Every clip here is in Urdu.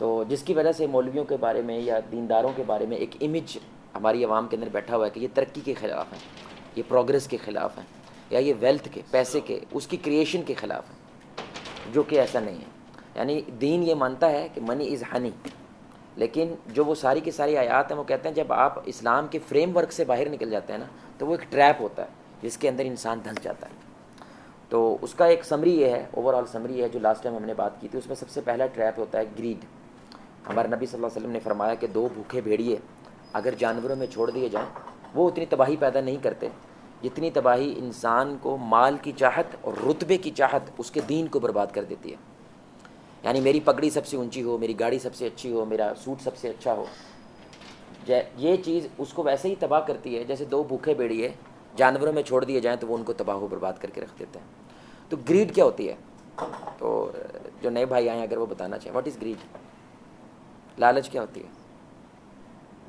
تو جس کی وجہ سے مولویوں کے بارے میں یا دینداروں کے بارے میں ایک امیج ہماری عوام کے اندر بیٹھا ہوا ہے کہ یہ ترقی کے خلاف ہیں، یہ پروگرس کے خلاف ہیں، یا یہ ویلتھ کے، پیسے کے، اس کی کریشن کے خلاف ہیں، جو کہ ایسا نہیں ہے۔ یعنی دین یہ مانتا ہے کہ منی از ہنی، لیکن جو وہ ساری کی ساری آیات ہیں وہ کہتے ہیں جب آپ اسلام کے فریم ورک سے باہر نکل جاتے ہیں نا تو وہ ایک ٹریپ ہوتا ہے جس کے اندر انسان دھنس جاتا ہے۔ تو اس کا ایک سمری یہ ہے، اوور آل سمری ہے جو لاسٹ ٹائم ہم نے بات کی تھی، اس میں سب سے پہلا ٹریپ ہوتا ہے گریڈ۔ ہمارے نبی صلی اللہ علیہ وسلم نے فرمایا کہ 2 بھوکے بھیڑیے اگر جانوروں میں چھوڑ دیے جائیں وہ اتنی تباہی پیدا نہیں کرتے جتنی تباہی انسان کو مال کی چاہت اور رتبے کی چاہت اس کے دین کو برباد کر دیتی ہے۔ یعنی میری پگڑی سب سے اونچی ہو، میری گاڑی سب سے اچھی ہو، میرا سوٹ سب سے اچھا ہو، یہ چیز اس کو ویسے ہی تباہ کرتی ہے جیسے 2 بھوکے بھیڑیے جانوروں میں چھوڑ دیے جائیں تو وہ ان کو تباہ و برباد کر کے رکھ دیتے ہیں۔ تو گریڈ کیا ہوتی ہے؟ تو جو نئے بھائی آئیں اگر وہ بتانا چاہیں واٹ از گریڈ، لالچ کیا ہوتی ہے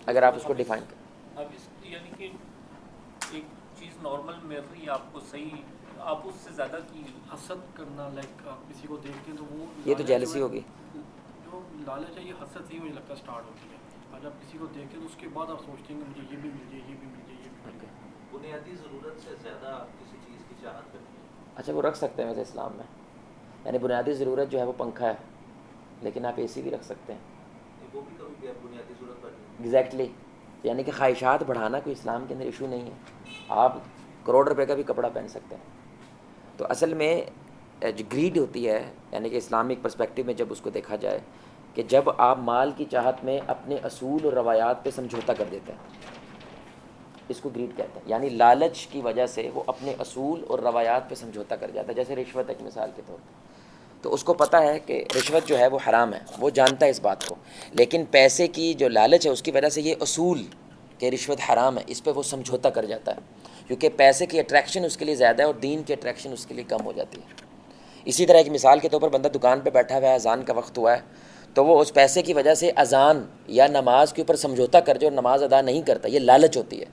اگر آپ اس کو ڈیفائن کریں؟ اب اس یعنی کہ ایک چیز نارمل مل رہی ہے آپ کو صحیح، آپ اس سے زیادہ کی حسد کرنا، لائک آپ کسی کو دیکھتے ہیں تو وہ یہ تو لالچ جیلسی جو ہے، ہوگی۔ جو لالچ ہے یہ حسد سے ہی مجھے لگتا ہے اسٹارٹ ہوتی ہے۔ آج آپ کسی کو دیکھتے ہیں تو اس کے بعد آپ سوچتے ہیں کہ مجھے یہ بھی مل جائے، یہ بھی مل جائے، یہ بھی مل جائے۔ بنیادی ضرورت سے زیادہ کسی چیز کی چاہت کرنی ہے۔ اچھا وہ رکھ سکتے ہیں ویسے اسلام میں، یعنی بنیادی ضرورت جو ہے وہ پنکھا ہے، لیکن آپ اے سی بھی رکھ سکتے ہیں۔ وہ بھی کبھی بھی بنیادی ضرورت بنی ہے۔ ایگزیکٹلی، یعنی کہ خواہشات بڑھانا کوئی اسلام کے اندر ایشو نہیں ہے، آپ کروڑ روپے کا بھی کپڑا پہن سکتے ہیں۔ تو اصل میں جو گریڈ ہوتی ہے، یعنی کہ اسلامک پرسپیکٹو میں جب اس کو دیکھا جائے کہ جب آپ مال کی چاہت میں اپنے اصول اور روایات پہ سمجھوتا کر دیتے ہیں، اس کو گریڈ کہتے ہیں۔ یعنی لالچ کی وجہ سے وہ اپنے اصول اور روایات پہ سمجھوتا کر جاتا ہے، جیسے رشوت ایک مثال کے طور پر۔ تو اس کو پتہ ہے کہ رشوت جو ہے وہ حرام ہے، وہ جانتا ہے اس بات کو، لیکن پیسے کی جو لالچ ہے اس کی وجہ سے یہ اصول کہ رشوت حرام ہے اس پہ وہ سمجھوتا کر جاتا ہے، کیونکہ پیسے کی اٹریکشن اس کے لیے زیادہ ہے اور دین کی اٹریکشن اس کے لیے کم ہو جاتی ہے۔ اسی طرح ایک مثال کے طور پر بندہ دکان پہ بیٹھا ہوا ہے، اذان کا وقت ہوا ہے، تو وہ اس پیسے کی وجہ سے اذان یا نماز کے اوپر سمجھوتا کر جو نماز ادا نہیں کرتا، یہ لالچ ہوتی ہے،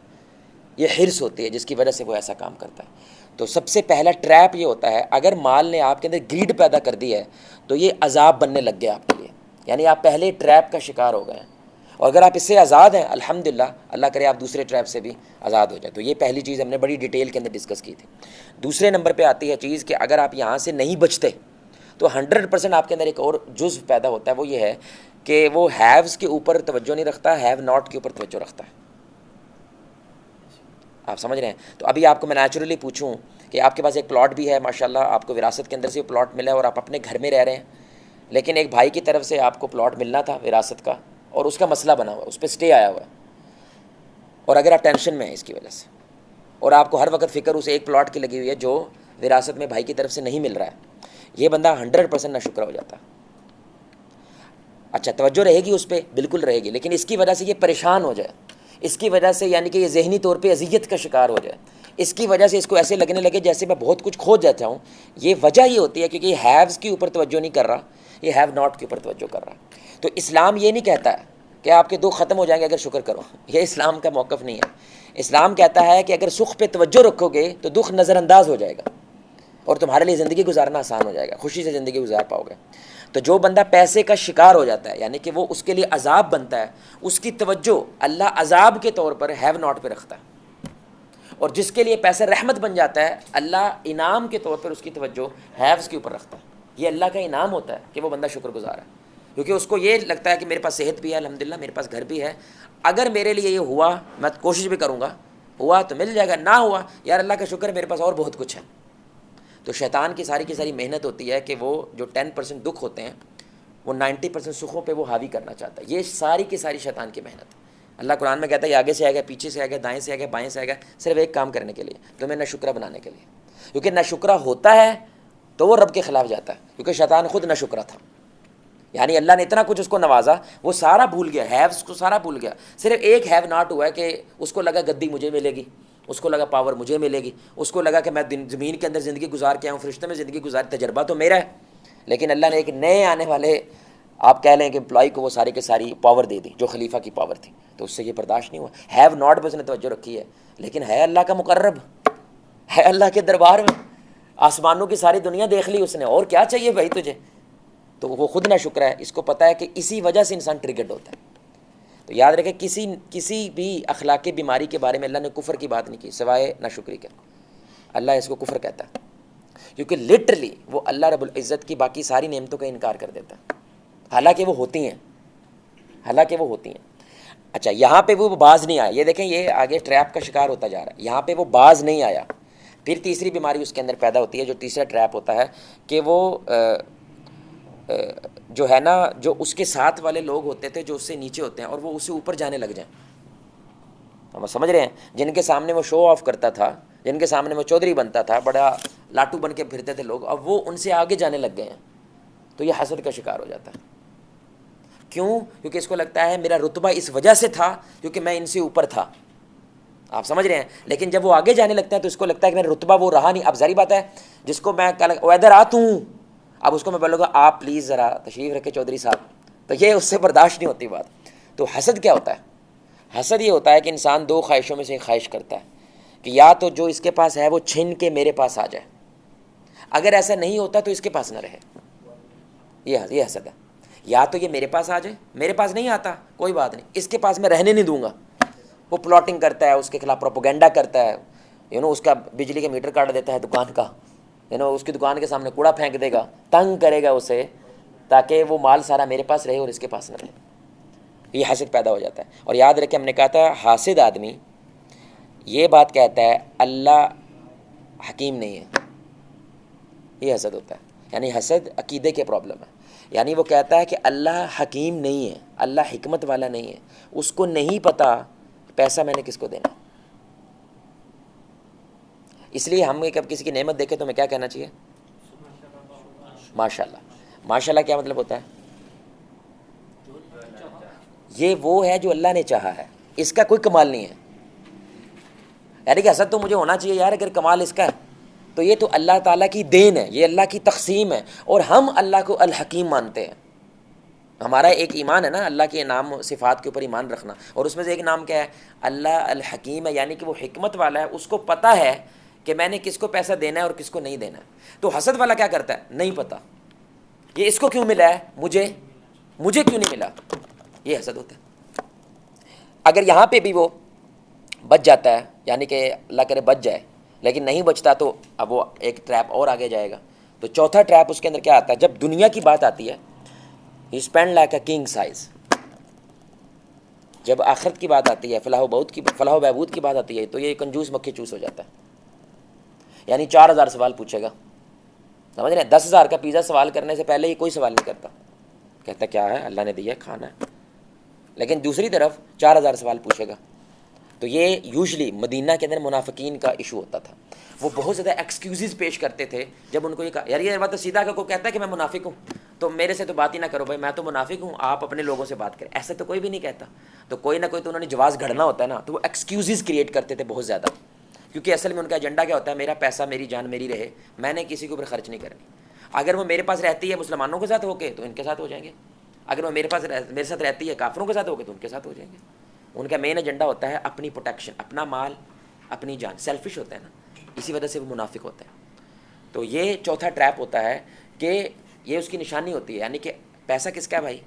یہ حرص ہوتی ہے جس کی وجہ سے وہ ایسا کام کرتا ہے۔ تو سب سے پہلا ٹریپ یہ ہوتا ہے، اگر مال نے آپ کے اندر گریڈ پیدا کر دی ہے تو یہ عذاب بننے لگ گیا آپ کے لیے، یعنی آپ پہلے ٹریپ کا شکار ہو گئے ہیں، اور اگر آپ اس سے آزاد ہیں الحمدللہ، اللہ کرے آپ دوسرے ٹریپ سے بھی آزاد ہو جائیں۔ تو یہ پہلی چیز ہم نے بڑی ڈیٹیل کے اندر ڈسکس کی تھی۔ دوسرے نمبر پہ آتی ہے چیز کہ اگر آپ یہاں سے نہیں بچتے تو 100% آپ کے اندر ایک اور جزو پیدا ہوتا ہے، وہ یہ ہے کہ وہ ہیوز کے اوپر توجہ نہیں رکھتا، ہیو ناٹ کے اوپر توجہ رکھتا ہے۔ آپ سمجھ رہے ہیں؟ تو ابھی آپ کو میں نیچرلی پوچھوں کہ آپ کے پاس ایک پلاٹ بھی ہے ماشاءاللہ، آپ کو وراثت کے اندر سے پلاٹ ملا ہے اور آپ اپنے گھر میں رہ رہے ہیں، لیکن ایک بھائی کی طرف سے آپ کو پلاٹ ملنا تھا وراثت کا، اور اس کا مسئلہ بنا ہوا ہے، اس پہ سٹے آیا ہوا ہے، اور اگر آپ ٹینشن میں ہیں اس کی وجہ سے، اور آپ کو ہر وقت فکر اس ایک پلاٹ کی لگی ہوئی ہے جو وراثت میں بھائی کی طرف سے نہیں مل رہا ہے، یہ بندہ 100% ناشکرا ہو جاتا ہے۔ اچھا توجہ رہے گی اس پہ، بالکل رہے گی، لیکن اس کی وجہ سے یہ پریشان ہو جائے، اس کی وجہ سے یعنی کہ یہ ذہنی طور پہ اذیت کا شکار ہو جائے، اس کی وجہ سے اس کو ایسے لگنے لگے جیسے میں بہت کچھ کھو جاتا ہوں، یہ وجہ یہ ہوتی ہے کیونکہ یہ ہیوز کے اوپر توجہ نہیں کر رہا، یہ ہیو ناٹ کے اوپر توجہ کر رہا ہے۔ تو اسلام یہ نہیں کہتا ہے کہ آپ کے دکھ ختم ہو جائیں گے اگر شکر کرو، یہ اسلام کا موقف نہیں ہے۔ اسلام کہتا ہے کہ اگر سکھ پہ توجہ رکھو گے تو دکھ نظر انداز ہو جائے گا اور تمہارے لیے زندگی گزارنا آسان ہو جائے گا، خوشی سے زندگی گزار پاؤ گے۔ تو جو بندہ پیسے کا شکار ہو جاتا ہے، یعنی کہ وہ اس کے لیے عذاب بنتا ہے، اس کی توجہ اللہ عذاب کے طور پر ہیو ناٹ پہ رکھتا ہے، اور جس کے لیے پیسہ رحمت بن جاتا ہے اللہ انعام کے طور پر اس کی توجہ ہیوز کے اوپر رکھتا ہے۔ یہ اللہ کا انعام ہوتا ہے کہ وہ بندہ شکر گزار ہے، کیونکہ اس کو یہ لگتا ہے کہ میرے پاس صحت بھی ہے الحمدللہ، میرے پاس گھر بھی ہے، اگر میرے لیے یہ ہوا میں کوشش بھی کروں گا، ہوا تو مل جائے گا، نہ ہوا یار اللہ کا شکر ہے میرے پاس اور بہت کچھ ہے۔ تو شیطان کی ساری محنت ہوتی ہے کہ وہ جو 10% دکھ ہوتے ہیں وہ 90% سکھوں پہ وہ حاوی کرنا چاہتا ہے، یہ ساری کی ساری شیطان کی محنت ہے۔ اللہ قرآن میں کہتا ہے یہ آگے سے آئے گا، پیچھے سے آئے گا، دائیں سے آئے گا، بائیں سے آئے گا، صرف ایک کام کرنے کے لیے، تمہیں ناشکرا بنانے کے لیے، کیونکہ ناشکرا ہوتا ہے تو وہ رب کے خلاف جاتا ہے، کیونکہ شیطان خود ناشکرا تھا، یعنی اللہ نے اتنا کچھ اس کو نوازا وہ سارا بھول گیا، ہیوز کو سارا بھول گیا، صرف ایک ہیو ناٹ ہوا ہے کہ اس کو لگا گدی مجھے ملے گی، اس کو لگا پاور مجھے ملے گی، اس کو لگا کہ میں زمین کے اندر زندگی گزار کے آیا ہوں، فرشتے میں زندگی گزار، تجربہ تو میرا ہے، لیکن اللہ نے ایک نئے آنے والے آپ کہہ لیں کہ امپلائی کو وہ ساری کے ساری پاور دے دی جو خلیفہ کی پاور تھی، تو اس سے یہ برداشت نہیں ہوا۔ ہیو ناٹ پہ اس نے توجہ رکھی ہے، لیکن ہے اللہ کا مقرب، ہے اللہ کے دربار میں، آسمانوں کی ساری دنیا دیکھ لی اس نے، اور کیا چاہیے بھائی تجھے؟ تو وہ خود نہ شکر ہے، اس کو پتہ ہے کہ اسی وجہ سے انسان ٹرگرڈ ہوتا ہے. تو یاد رکھے کسی بھی اخلاقی بیماری کے بارے میں اللہ نے کفر کی بات نہیں کی سوائے ناشکری کے. اللہ اس کو کفر کہتا ہے کیونکہ لٹرلی وہ اللہ رب العزت کی باقی ساری نعمتوں کا انکار کر دیتا ہے، حالانکہ وہ ہوتی ہیں. اچھا یہاں پہ وہ باز نہیں آیا، یہ دیکھیں یہ آگے ٹریپ کا شکار ہوتا جا رہا ہے. یہاں پہ وہ باز نہیں آیا. پھر تیسری بیماری اس کے اندر پیدا ہوتی ہے، جو تیسرا ٹریپ ہوتا ہے کہ وہ جو ہے نا، جو اس کے ساتھ والے لوگ ہوتے تھے جو اس سے نیچے ہوتے ہیں اور وہ اس سے اوپر جانے لگ جائیں. ہم سمجھ رہے ہیں؟ جن کے سامنے وہ شو آف کرتا تھا، جن کے سامنے وہ چودھری بنتا تھا، بڑا لاٹو بن کے پھرتے تھے لوگ، اب وہ ان سے آگے جانے لگ گئے ہیں. تو یہ حسد کا شکار ہو جاتا ہے. کیوں؟ کیونکہ اس کو لگتا ہے میرا رتبہ اس وجہ سے تھا کیونکہ میں ان سے اوپر تھا. آپ سمجھ رہے ہیں؟ لیکن جب وہ آگے جانے لگتا ہے تو اس کو لگتا ہے کہ میرا رتبہ وہ رہا نہیں. اب ظاہری بات ہے، جس کو میں ادھر آ تو ہوں، اب اس کو میں بولوں گا آپ پلیز ذرا تشریف رکھے چودھری صاحب، تو یہ اس سے برداشت نہیں ہوتی بات. تو حسد کیا ہوتا ہے؟ حسد یہ ہوتا ہے کہ انسان دو خواہشوں میں سے ایک خواہش کرتا ہے کہ یا تو جو اس کے پاس ہے وہ چھن کے میرے پاس آ جائے، اگر ایسا نہیں ہوتا تو اس کے پاس نہ رہے. یہ حسد ہے. یا تو یہ میرے پاس آ جائے، میرے پاس نہیں آتا کوئی بات نہیں، اس کے پاس میں رہنے نہیں دوں گا. وہ پلاٹنگ کرتا ہے، اس کے خلاف پروپیگنڈا کرتا ہے، اس کا بجلی کا میٹر کاٹ دیتا ہے دکان کا، اس کی دکان کے سامنے کوڑا پھینک دے گا، تنگ کرے گا اسے تاکہ وہ مال سارا میرے پاس رہے اور اس کے پاس نہ رہے. یہ حسد پیدا ہو جاتا ہے. اور یاد رکھیں ہم نے کہا تھا حاسد آدمی یہ بات کہتا ہے اللہ حکیم نہیں ہے. یہ حسد ہوتا ہے. یعنی حسد عقیدے کے پرابلم ہے. یعنی وہ کہتا ہے کہ اللہ حکیم نہیں ہے، اللہ حکمت والا نہیں ہے، اس کو نہیں پتہ پیسہ میں نے کس کو دینا. اس لیے ہم کب کسی کی نعمت دیکھے تو ہمیں کیا کہنا چاہیے؟ ماشاء اللہ. ماشاء اللہ کیا مطلب ہوتا ہے؟ یہ وہ ہے جو اللہ نے چاہا ہے، اس کا کوئی کمال نہیں ہے. یعنی کہ حسد تو مجھے ہونا چاہیے یار، اگر کمال اس کا ہے تو یہ تو اللہ تعالیٰ کی دین ہے، یہ اللہ کی تقسیم ہے، اور ہم اللہ کو الحکیم مانتے ہیں. ہمارا ایک ایمان ہے نا اللہ کے نام و صفات کے اوپر ایمان رکھنا، اور اس میں سے ایک نام کیا ہے؟ اللہ الحکیم ہے، یعنی کہ وہ حکمت والا ہے، اس کو پتہ ہے کہ میں نے کس کو پیسہ دینا ہے اور کس کو نہیں دینا ہے. تو حسد والا کیا کرتا ہے؟ نہیں پتہ یہ اس کو کیوں ملا ہے، مجھے کیوں نہیں ملا. یہ حسد ہوتا ہے. اگر یہاں پہ بھی وہ بچ جاتا ہے، یعنی کہ اللہ کرے بچ جائے، لیکن نہیں بچتا تو اب وہ ایک ٹریپ اور آگے جائے گا. تو چوتھا ٹریپ اس کے اندر کیا آتا ہے؟ جب دنیا کی بات آتی ہے ہی spend like a king size. جب آخرت کی بات آتی ہے، فلاح و بہبود کی بات آتی ہے، تو یہ کنجوس مکھی چوس ہو جاتا ہے. یعنی 4000 سوال پوچھے گا، سمجھ رہے ہیں؟ 10,000 کا پیزا سوال کرنے سے پہلے یہ کوئی سوال نہیں کرتا، کہتا کیا ہے اللہ نے دیا ہے کھانا ہے. لیکن دوسری طرف 4000 سوال پوچھے گا. تو یہ یوزلی مدینہ کے اندر منافقین کا ایشو ہوتا تھا. وہ بہت زیادہ ایکسکیوزز پیش کرتے تھے جب ان کو یہ کہا یار یہ بات تو سیدھا کہ کوئی کہتا ہے کہ میں منافق ہوں تو میرے سے تو بات ہی نہ کرو بھائی، میں تو منافق ہوں، آپ اپنے لوگوں سے بات کریں. ایسا تو کوئی بھی نہیں کہتا. تو کوئی نہ کوئی تو انہوں نے جواز گھڑنا ہوتا ہے نا، تو وہ ایکسکیوزز کریٹ کرتے تھے بہت زیادہ، کیونکہ اصل میں ان کا ایجنڈا کیا ہوتا ہے؟ میرا پیسہ میری جان میری رہے، میں نے کسی کے اوپر خرچ نہیں کرنی. اگر وہ میرے پاس رہتی ہے مسلمانوں کے ساتھ ہو کے تو ان کے ساتھ ہو جائیں گے، اگر وہ میرے ساتھ رہتی ہے کافروں کے ساتھ ہو کے تو ان کے ساتھ ہو جائیں گے. ان کا مین ایجنڈا ہوتا ہے اپنی پروٹیکشن، اپنا مال، اپنی جان. سیلفش ہوتا ہے نا، اسی وجہ سے وہ منافق ہوتے ہیں. تو یہ چوتھا ٹریپ ہوتا ہے کہ یہ اس کی نشانی ہوتی ہے. یعنی کہ پیسہ کس کا ہے بھائی؟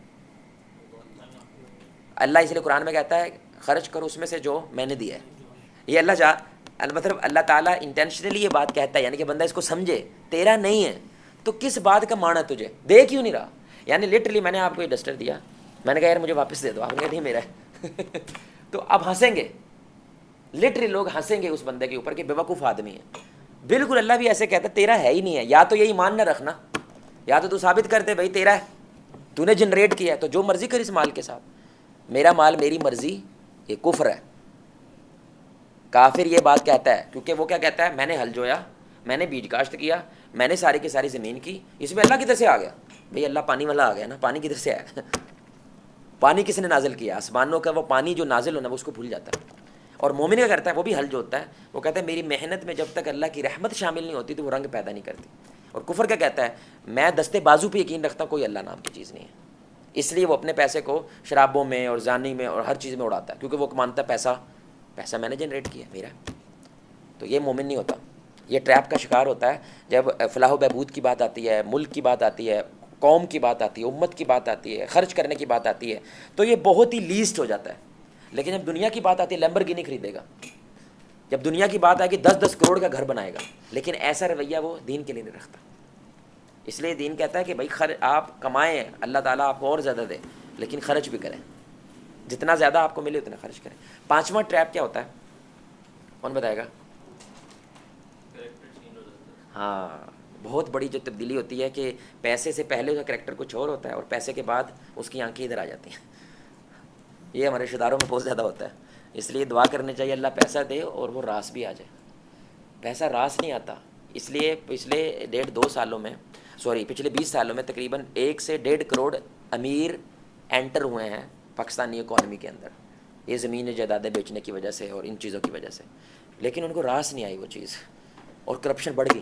اللہ اس لیے قرآن میں کہتا ہے خرچ کرو اس میں سے جو میں نے دیا ہے. یہ مطلب اللہ تعالیٰ انٹینشنلی یہ بات کہتا ہے، یعنی کہ بندہ اس کو سمجھے تیرا نہیں ہے تو کس بات کا مانا تجھے، دے کیوں نہیں رہا. یعنی لٹرلی میں نے آپ کو یہ ڈسٹر دیا، میں نے کہا یار مجھے واپس دے دو، آپ نے کہا نہیں میرا ہے. تو اب ہنسیں گے، لٹرلی لوگ ہنسیں گے اس بندے کے اوپر کہ بے وقوف آدمی ہے. بالکل اللہ بھی ایسے کہتا ہے تیرا ہے ہی نہیں ہے. یا تو یہ ایمان نہ رکھنا، یا تو ثابت کر دے بھائی تیرا ہے، تو نے جنریٹ کیا ہے تو جو مرضی کر اس مال کے ساتھ. میرا مال میری مرضی، یہ کفر ہے. کافر یہ بات کہتا ہے کیونکہ وہ کیا کہتا ہے؟ میں نے ہل جویا، میں نے بیج کاشت کیا، میں نے ساری کی ساری زمین کی، اس میں اللہ کدھر سے آ گیا؟ بھئی اللہ پانی والا آ گیا نا، پانی کدھر سے آیا؟ پانی کس نے نازل کیا؟ آسمانوں کا وہ پانی جو نازل ہونا وہ اس کو بھول جاتا ہے. اور مومن کیا کرتا ہے؟ وہ بھی حل جوتتا ہے، وہ کہتا ہے میری محنت میں جب تک اللہ کی رحمت شامل نہیں ہوتی تو وہ رنگ پیدا نہیں کرتی. اور کفر کیا کہتا ہے؟ میں دستے بازو پہ یقین رکھتا ہوں کوئی اللہ نام کی چیز نہیں ہے. اس لیے وہ اپنے پیسے کو شرابوں میں اور زانی میں اور ہر چیز میں اڑاتا ہے، کیونکہ وہ مانتا ہے پیسہ میں نے جنریٹ کیا میرا. تو یہ مومن نہیں ہوتا. یہ ٹریپ کا شکار ہوتا ہے جب فلاح و بہبود کی بات آتی ہے، ملک کی بات آتی ہے، قوم کی بات آتی ہے، امت کی بات آتی ہے، خرچ کرنے کی بات آتی ہے، تو یہ بہت ہی لیسٹ ہو جاتا ہے. لیکن جب دنیا کی بات آتی ہے لیمبرگینی خریدے گا، جب دنیا کی بات آئے کہ 10-10 کروڑ کا گھر بنائے گا. لیکن ایسا رویہ وہ دین کے لیے نہیں رکھتا. اس لیے دین کہتا ہے کہ بھائی آپ کمائیں، اللہ تعالیٰ آپ کو اور زیادہ دے، لیکن خرچ بھی کریں، جتنا زیادہ آپ کو ملے اتنا خرچ کریں. 5واں ٹریپ کیا ہوتا ہے؟ کون بتائے گا؟ کریکٹر چینج ہو جاتا ہے. ہاں، بہت بڑی جو تبدیلی ہوتی ہے کہ پیسے سے پہلے اس کا کریکٹر کچھ اور ہوتا ہے، اور پیسے کے بعد اس کی آنکھیں ادھر آ جاتی ہیں. یہ ہمارے رشتہ داروں میں بہت زیادہ ہوتا ہے. اس لیے دعا کرنی چاہیے اللہ پیسہ دے اور وہ راس بھی آ جائے. پیسہ راس نہیں آتا. اس لیے پچھلے 1.5-2 سالوں میں پچھلے 20 سالوں میں تقریباً 1 سے 1.5 کروڑ امیر انٹر ہوئے ہیں پاکستانی اکانومی کے اندر، یہ زمین جائیدادیں بیچنے کی وجہ سے اور ان چیزوں کی وجہ سے. لیکن ان کو راس نہیں آئی وہ چیز، اور کرپشن بڑھ گئی،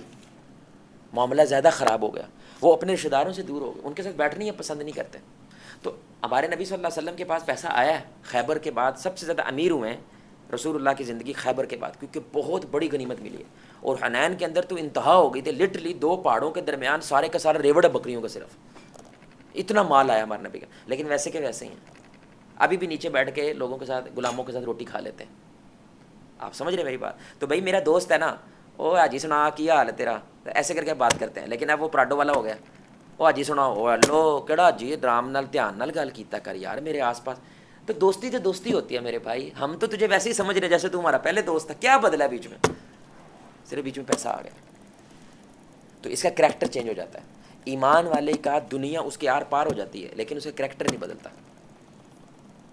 معاملہ زیادہ خراب ہو گیا. وہ اپنے رشتہ داروں سے دور ہو گئے، ان کے ساتھ بیٹھنا ہی پسند نہیں کرتے. تو ہمارے نبی صلی اللہ علیہ وسلم کے پاس پیسہ آیا ہے. خیبر کے بعد سب سے زیادہ امیر ہوئے ہیں رسول اللہ کی زندگی خیبر کے بعد، کیونکہ بہت بڑی غنیمت ملی ہے. اور حنین کے اندر تو انتہا ہو گئی تھی، لٹرلی 2 پہاڑوں کے درمیان سارے کا سارا ریوڑ ہے بکریوں کا، صرف اتنا مال آیا ہمارے نبی کا. لیکن ویسے کے ویسے ہی ہیں، ابھی بھی نیچے بیٹھ کے لوگوں کے ساتھ، غلاموں کے ساتھ روٹی کھا لیتے ہیں. آپ سمجھ رہے میری بات؟ تو بھائی میرا دوست ہے نا، او حاجی سنا کیا حال ہے تیرا، ایسے کر کے بات کرتے ہیں. لیکن اب وہ پراڈو والا ہو گیا، او حاجی سنا، او لو کہڑا جی آرام نال دھیان نال گل کیتا کر یار میرے آس پاس. تو دوستی ہوتی ہے میرے بھائی. ہم تو تجھے ویسے ہی سمجھ رہے جیسے تو ہمارا پہلے دوست تھا. کیا بدلا بیچ میں؟ صرف بیچ میں پیسہ آ گیا. تو اس کا کریکٹر چینج ہو جاتا ہے. ایمان والے کا دنیا اس کے آر پار ہو جاتی ہے، لیکن اس کا کریکٹر نہیں بدلتا.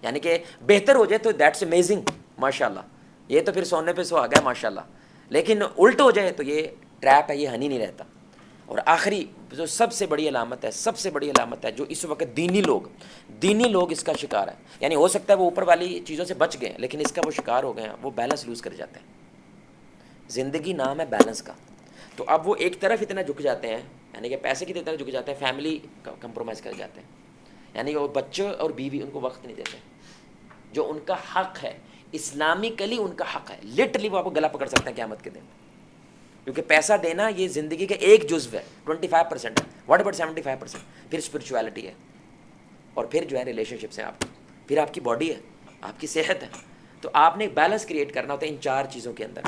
یعنی کہ بہتر ہو جائے تو دیٹس امیزنگ، ماشاء اللہ، یہ تو پھر سونے پہ سہاگا ہے ماشاء اللہ. لیکن الٹ ہو جائے تو یہ ٹریپ ہے، یہ ہنی نہیں رہتا. اور آخری جو سب سے بڑی علامت ہے جو اس وقت دینی لوگ اس کا شکار ہیں. یعنی ہو سکتا ہے وہ اوپر والی چیزوں سے بچ گئے، لیکن اس کا وہ شکار ہو گئے ہیں. وہ بیلنس لوز کر جاتے ہیں. زندگی نام ہے بیلنس کا. تو اب وہ ایک طرف اتنا جھک جاتے ہیں، یعنی کہ پیسے کی طرف جھک جاتے ہیں، فیملی کمپرومائز کر جاتے ہیں. یعنی کہ وہ بچے اور بیوی ان کو وقت نہیں دیتے جو ان کا حق ہے. اسلامکلی ان کا حق ہے. لٹرلی وہ آپ کو گلا پکڑ سکتے ہیں قیامت کے دن، کیونکہ پیسہ دینا یہ زندگی کا ایک جزو ہے. 25% ہے. What about 75%؟ پھر اسپرچویلٹی ہے، اور پھر جو ہے ریلیشن شپس ہیں آپ کی، پھر آپ کی باڈی ہے، آپ کی صحت ہے. تو آپ نے ایک بیلنس کریٹ کرنا ہوتا ہے ان 4 چیزوں کے اندر: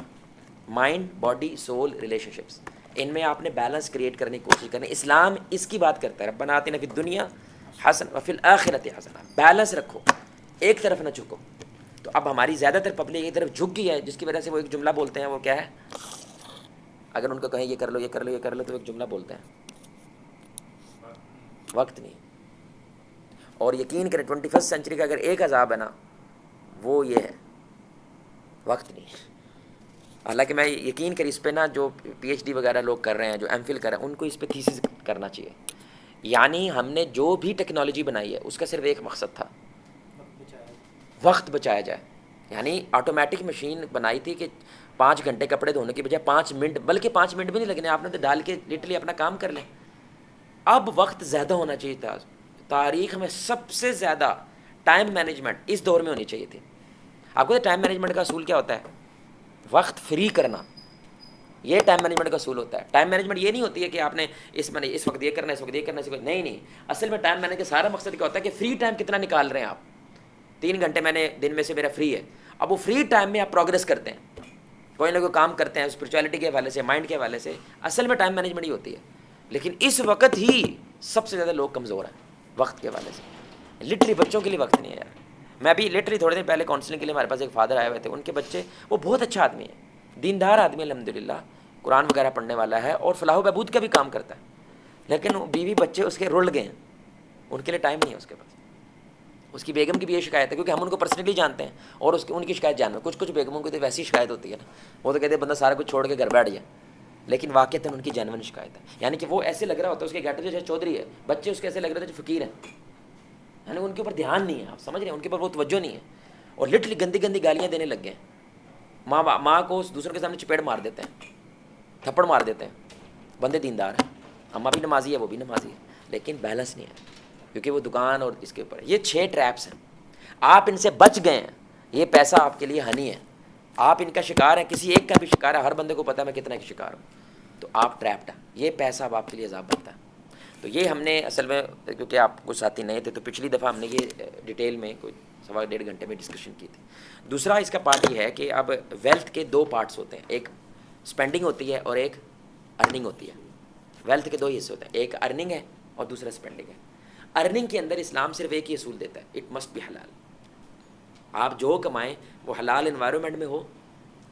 mind, body, soul, relationships. ان میں آپ نے بیلنس کریٹ کرنے کی کوشش کرنی. اسلام اس کی بات کرتا ہے، ربنا آتنا فی الدنیا حسنہ وفی الآخرۃ حسنہ. بیلنس رکھو، ایک طرف نہ جھکو. تو اب ہماری زیادہ تر پبلک ایک طرف جھک گئی ہے، جس کی وجہ سے وہ ایک جملہ بولتے ہیں. وہ کیا ہے؟ اگر ان کو کہیں یہ کر لو یہ کر لو یہ کر لو تو ایک جملہ بولتے ہیں: وقت نہیں. اور یقین کریں 21 سینچری کا اگر ایک عذاب ہے نا، وہ یہ ہے وقت نہیں. حالانکہ میں یقین کر اس پہ نا، جو پی ایچ ڈی وغیرہ لوگ کر رہے ہیں، جو ایم فل کر رہے ہیں، ان کو اس پہ تھیسس کرنا چاہیے. یعنی ہم نے جو بھی ٹیکنالوجی بنائی ہے اس کا صرف ایک مقصد تھا: وقت بچایا جائے. یعنی آٹومیٹک مشین بنائی تھی کہ 5 گھنٹے کپڑے دھونے کی بجائے 5 منٹ، بلکہ 5 منٹ بھی نہیں لگنے، آپ نے تو ڈال کے لٹرلی اپنا کام کر لیں. اب وقت زیادہ ہونا چاہیے تھا. تاریخ میں سب سے زیادہ ٹائم مینجمنٹ اس دور میں ہونی چاہیے تھی. آپ کو ٹائم مینجمنٹ کا اصول کیا ہوتا ہے؟ وقت فری کرنا. یہ ٹائم مینجمنٹ کا اصول ہوتا ہے. ٹائم مینجمنٹ یہ نہیں ہوتی ہے کہ آپ نے اس وقت یہ کرنا ہے، اس وقت یہ کرنا ہے، نہیں. اصل میں ٹائم مینجمنٹ کا سارا مقصد کیا ہوتا ہے کہ فری ٹائم کتنا نکال رہے ہیں آپ. 3 گھنٹے میں نے دن میں سے میرا فری ہے. اب وہ فری ٹائم میں آپ پروگریس کرتے ہیں، کوئی نہ کوئی کام کرتے ہیں اسپرچویلٹی کے حوالے سے، مائنڈ کے حوالے سے. اصل میں ٹائم مینجمنٹ ہی ہوتی ہے. لیکن اس وقت ہی سب سے زیادہ لوگ کمزور ہیں وقت کے حوالے سے. لٹرلی بچوں کے لیے وقت نہیں ہے یار. میں بھی لٹرلی تھوڑے دن پہلے کاؤنسلنگ کے لیے ہمارے پاس ایک فادر آئے ہوئے تھے. ان کے بچے، وہ بہت اچھا آدمی ہے، دیندار آدمی ہے الحمدللہ، قرآن وغیرہ پڑھنے والا ہے اور فلاح و بہبود کا بھی کام کرتا ہے. لیکن بیوی بچے اس کے رل گئے ہیں، ان کے لیے ٹائم نہیں ہے اس کے پاس. اس کی بیگم کی بھی یہ شکایت ہے، کیونکہ ہم ان کو پرسنلی جانتے ہیں اور ان کی شکایت جانتے ہیں. کچھ بیگموں کی تو ویسی شکایت ہوتی ہے نا، وہ تو کہتے ہیں بندہ سارا کچھ چھوڑ کے گھر بیٹھ جائے. لیکن واقعتاً ان کی جینوین شکایت ہے. یعنی کہ وہ ایسے لگ رہا ہوتا ہے اس کے گیٹ جیسے چودھری ہے، بچے اس کے ایسے لگ رہے تھے جو فقیر ہیں. یعنی ان کے اوپر دھیان نہیں ہے. آپ سمجھ رہے ہیں؟ ان کے اوپر وہ توجہ نہیں ہے. اور لٹرلی گندی گندی گالیاں دینے لگ گئے ہیں. ماں کو دوسروں کے سامنے چپیڑ مار دیتے ہیں، تھپڑ مار دیتے ہیں. بندے دیندار ہیں، اماں بھی نمازی ہے، وہ بھی نمازی ہے، لیکن بیلنس نہیں ہے، کیونکہ وہ دکان اور اس کے اوپر. یہ 6 ٹریپس ہیں، آپ ان سے بچ گئے ہیں. یہ پیسہ آپ کے لیے ہنی ہے، آپ ان کا شکار ہیں. کسی ایک کا بھی شکار ہے، ہر بندے کو پتہ ہے میں کتنا کا شکار ہوں. تو آپ ٹریپڈ ہیں. یہ پیسہ اب آپ کے لیے عذاب بنتا ہے. تو یہ ہم نے اصل میں، کیونکہ آپ کچھ ساتھی نئے تھے تو پچھلی دفعہ ہم نے یہ ڈیٹیل میں کوئی 1.5 گھنٹے میں ڈسکشن کی تھی. دوسرا اس کا پارٹ یہ ہے کہ اب ویلتھ کے 2 پارٹس ہوتے ہیں، ایک اسپینڈنگ ہوتی ہے اور ایک ارننگ ہوتی ہے. ویلتھ کے 2 حصے ہوتے ہیں، ایک ارننگ ہے اور دوسرا اسپینڈنگ ہے. ارننگ کے اندر اسلام صرف ایک ہی اصول دیتا ہے، اٹ مسٹ بی حلال. آپ جو کمائیں وہ حلال انوائرمنٹ میں ہو،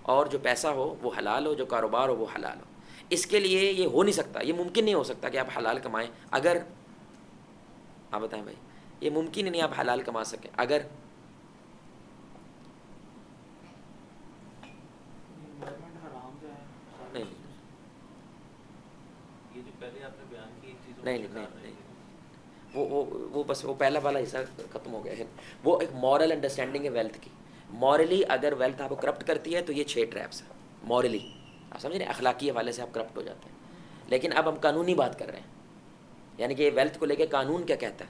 اور جو پیسہ ہو وہ حلال ہو، جو کاروبار ہو وہ حلال ہو. اس کے لیے یہ ہو نہیں سکتا، یہ ممکن نہیں ہو سکتا کہ آپ حلال کمائیں. اگر آپ بتائیں بھائی، یہ ممکن ہی نہیں آپ حلال کما سکیں اگر نہیں یہ جو پہلے آپ نے بیان کی چیزوں نہیں نہیں نہیں وہ بس وہ پہلا والا حصہ ختم ہو گیا ہے. وہ ایک مورل انڈرسٹینڈنگ ہے ویلتھ کی. مورلی اگر ویلتھ آپ کو کرپٹ کرتی ہے تو یہ 6 ٹریپس ہیں. مورلی آپ سمجھ رہے ہیں، اخلاقی حوالے سے آپ کرپٹ ہو جاتے ہیں. لیکن اب ہم قانونی بات کر رہے ہیں، یعنی کہ ویلتھ کو لے کے قانون کیا کہتا ہے.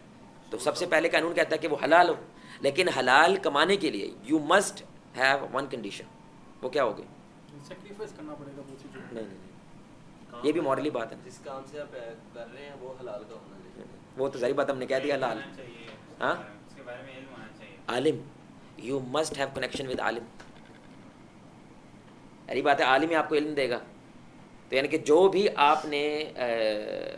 تو سب سے پہلے قانون کہتا ہے کہ وہ حلال ہو، لیکن حلال کمانے کے لیے you must have one condition. وہ کیا ہوگی؟ سیکریفائس کرنا پڑے گا بہت سی چیزیں. نہیں، یہ بھی مورلی بات ہے. جس کام سے آپ کر رہے ہیں وہ حلال کا ہونا چاہیے. وہ تو ظاہر بات ہم نے کہہ دیا حلال. ہاں، عالم، you must have connection with عالم. اری بات ہے، عالم ہی آپ کو علم دے گا. تو یعنی کہ جو بھی آپ نے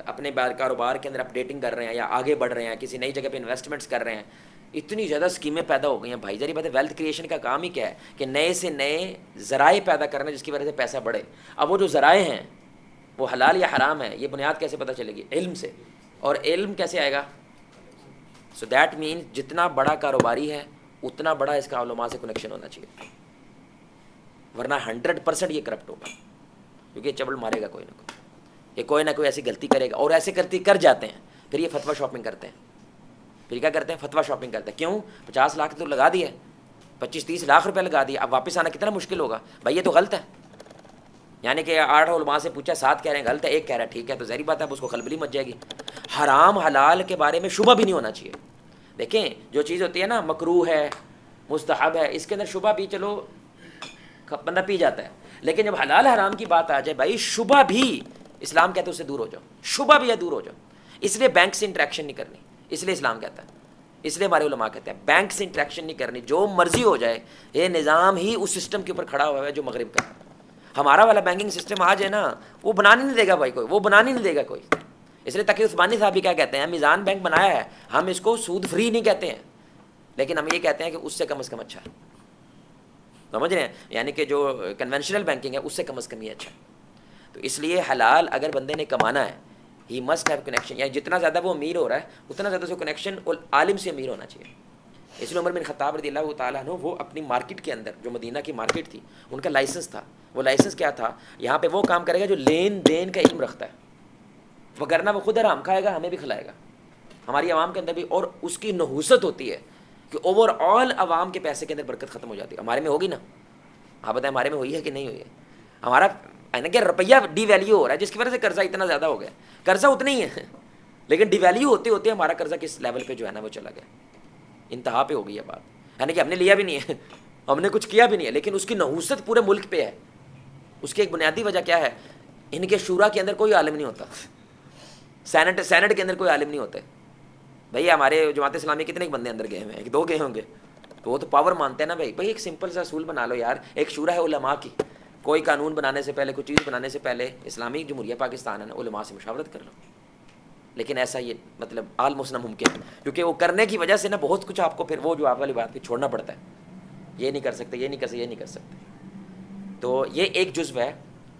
اپنے کاروبار کے اندر اپڈیٹنگ کر رہے ہیں یا آگے بڑھ رہے ہیں، کسی نئی جگہ پہ انویسٹمنٹس کر رہے ہیں، اتنی زیادہ اسکیمیں پیدا ہو گئی ہیں بھائی. ذریعہ بات ہے، ویلتھ کریشن کا کام ہی کیا ہے کہ نئے سے نئے ذرائع پیدا کرنا جس کی وجہ سے پیسہ بڑھے. اب وہ جو ذرائع ہیں وہ حلال یا حرام ہے، یہ بنیاد کیسے پتہ چلے گی؟ علم سے. اور علم کیسے آئے گا؟ سو دیٹ مین جتنا بڑا کاروباری ہے اتنا بڑا اس کا علماء سے کنیکشن ہونا چاہیے، ورنہ 100% یہ کرپٹ ہوگا. کیونکہ یہ چبل مارے گا کوئی نہ کوئی، یہ کوئی نہ کوئی ایسی غلطی کرے گا. اور ایسے غلطی کر جاتے ہیں پھر یہ فتویٰ شاپنگ کرتے ہیں. پھر کیا کرتے ہیں؟ فتویٰ شاپنگ کرتے ہیں. کیوں؟ 50 لاکھ تو لگا دیا، 25-30 لاکھ روپے لگا دیا، اب واپس آنا کتنا مشکل ہوگا بھائی. یہ تو غلط ہے. یعنی کہ 8 علماء سے پوچھا، 7 کہہ رہے ہیں غلط ہے، 1 کہہ رہا ہے ٹھیک ہے. تو ظاہری بات ہے اب اس کو خلبلی مچ جائے گی. حرام حلال کے بارے میں شبہ بھی نہیں ہونا چاہیے. دیکھیں جو چیز ہوتی ہے نا، مکروہ ہے، مستحب ہے، اس کے اندر شبہ بھی چلو بندہ پی جاتا ہے. لیکن جب حلال حرام کی بات آ جائے بھائی، شبہ بھی اسلام کہتا ہے اس سے دور ہو جاؤ. شبہ بھی ہے، دور ہو جاؤ. اس لیے بینک سے انٹریکشن نہیں کرنی، اس لیے اسلام کہتا ہے، اس لیے ہمارے علماء کہتے ہیں بینک سے انٹریکشن نہیں کرنی. جو مرضی ہو جائے، یہ نظام ہی اس سسٹم کے اوپر کھڑا ہوا ہے جو مغرب کا. ہمارا والا بینکنگ سسٹم آ جائے نا، وہ بنانے نہیں دے گا بھائی کوئی، وہ بنانے نہیں دے گا کوئی. اس لیے تقی عثمانی صاحب بھی کیا کہتے ہیں، میزان بینک بنایا ہے، ہم اس کو سود فری نہیں کہتے ہیں، لیکن ہم یہ کہتے ہیں کہ اس سے کم از کم اچھا ہے. سمجھ رہے ہیں؟ یعنی کہ جو کنونشنل بینکنگ ہے اس سے کم از کم یہ اچھا ہے. تو اس لیے حلال اگر بندے نے کمانا ہے، ہی مسٹ ہیو کنیکشن. یعنی جتنا زیادہ وہ امیر ہو رہا ہے اتنا زیادہ اس کو کنیکشن عالم سے امیر ہونا چاہیے. اس لیے عمر بن خطاب رضی اللہ تعالیٰ عنہ وہ اپنی مارکیٹ کے اندر، جو مدینہ کی مارکیٹ تھی، ان کا لائسنس تھا. وہ لائسنس کیا تھا؟ یہاں پہ وہ کام کرے گا جو لین دین کا علم رکھتا ہے، وگرنہ وہ خود حرام کھائے گا، ہمیں بھی کھلائے گا، ہماری عوام کے اندر بھی. اور اس کی نحوست ہوتی ہے کہ اوور آل عوام کے پیسے کے اندر برکت ختم ہو جاتی ہے. ہمارے میں ہوگی نا؟ آپ بتائیں ہمارے میں ہوئی ہے کہ نہیں ہوئی ہے؟ ہمارا یعنی کہ روپیہ ڈی ویلیو ہو رہا ہے جس کی وجہ سے قرضہ اتنا زیادہ ہو گیا. قرضہ اتنا ہی ہے لیکن ڈی ویلیو ہوتے ہوتے ہمارا قرضہ کس لیول پہ جو ہے نا وہ چلا گیا، انتہا پہ ہو گئی ہے بات. یعنی کہ ہم نے لیا بھی نہیں ہے، ہم نے کچھ کیا بھی نہیں ہے، لیکن اس کی نحوست پورے ملک پہ ہے. اس کی ایک بنیادی وجہ کیا ہے؟ ان کے شورا کے اندر کوئی عالم نہیں ہوتا، سینٹ کے اندر کوئی عالم نہیں ہوتا. بھائی ہمارے جماعت اسلامی کتنے بندے اندر گئے ہوئے ہیں؟ 1-2 گئے ہوں گے. تو وہ تو پاور مانتے ہیں نا بھائی. ایک سمپل سا اصول بنا لو یار، ایک شورا ہے علماء کی. کوئی قانون بنانے سے پہلے، کوئی چیز بنانے سے پہلے، اسلامی جمہوریہ پاکستان ہے نا، علماء سے مشاورت کر لو. لیکن ایسا یہ مطلب آلموسٹ ناممکن ہے، کیونکہ وہ کرنے کی وجہ سے نا بہت کچھ آپ کو پھر وہ جو آپ والی بات پہ چھوڑنا پڑتا ہے. یہ نہیں کر سکتے، یہ نہیں کر سکتے، یہ نہیں کر سکتے. تو یہ ایک جزو ہے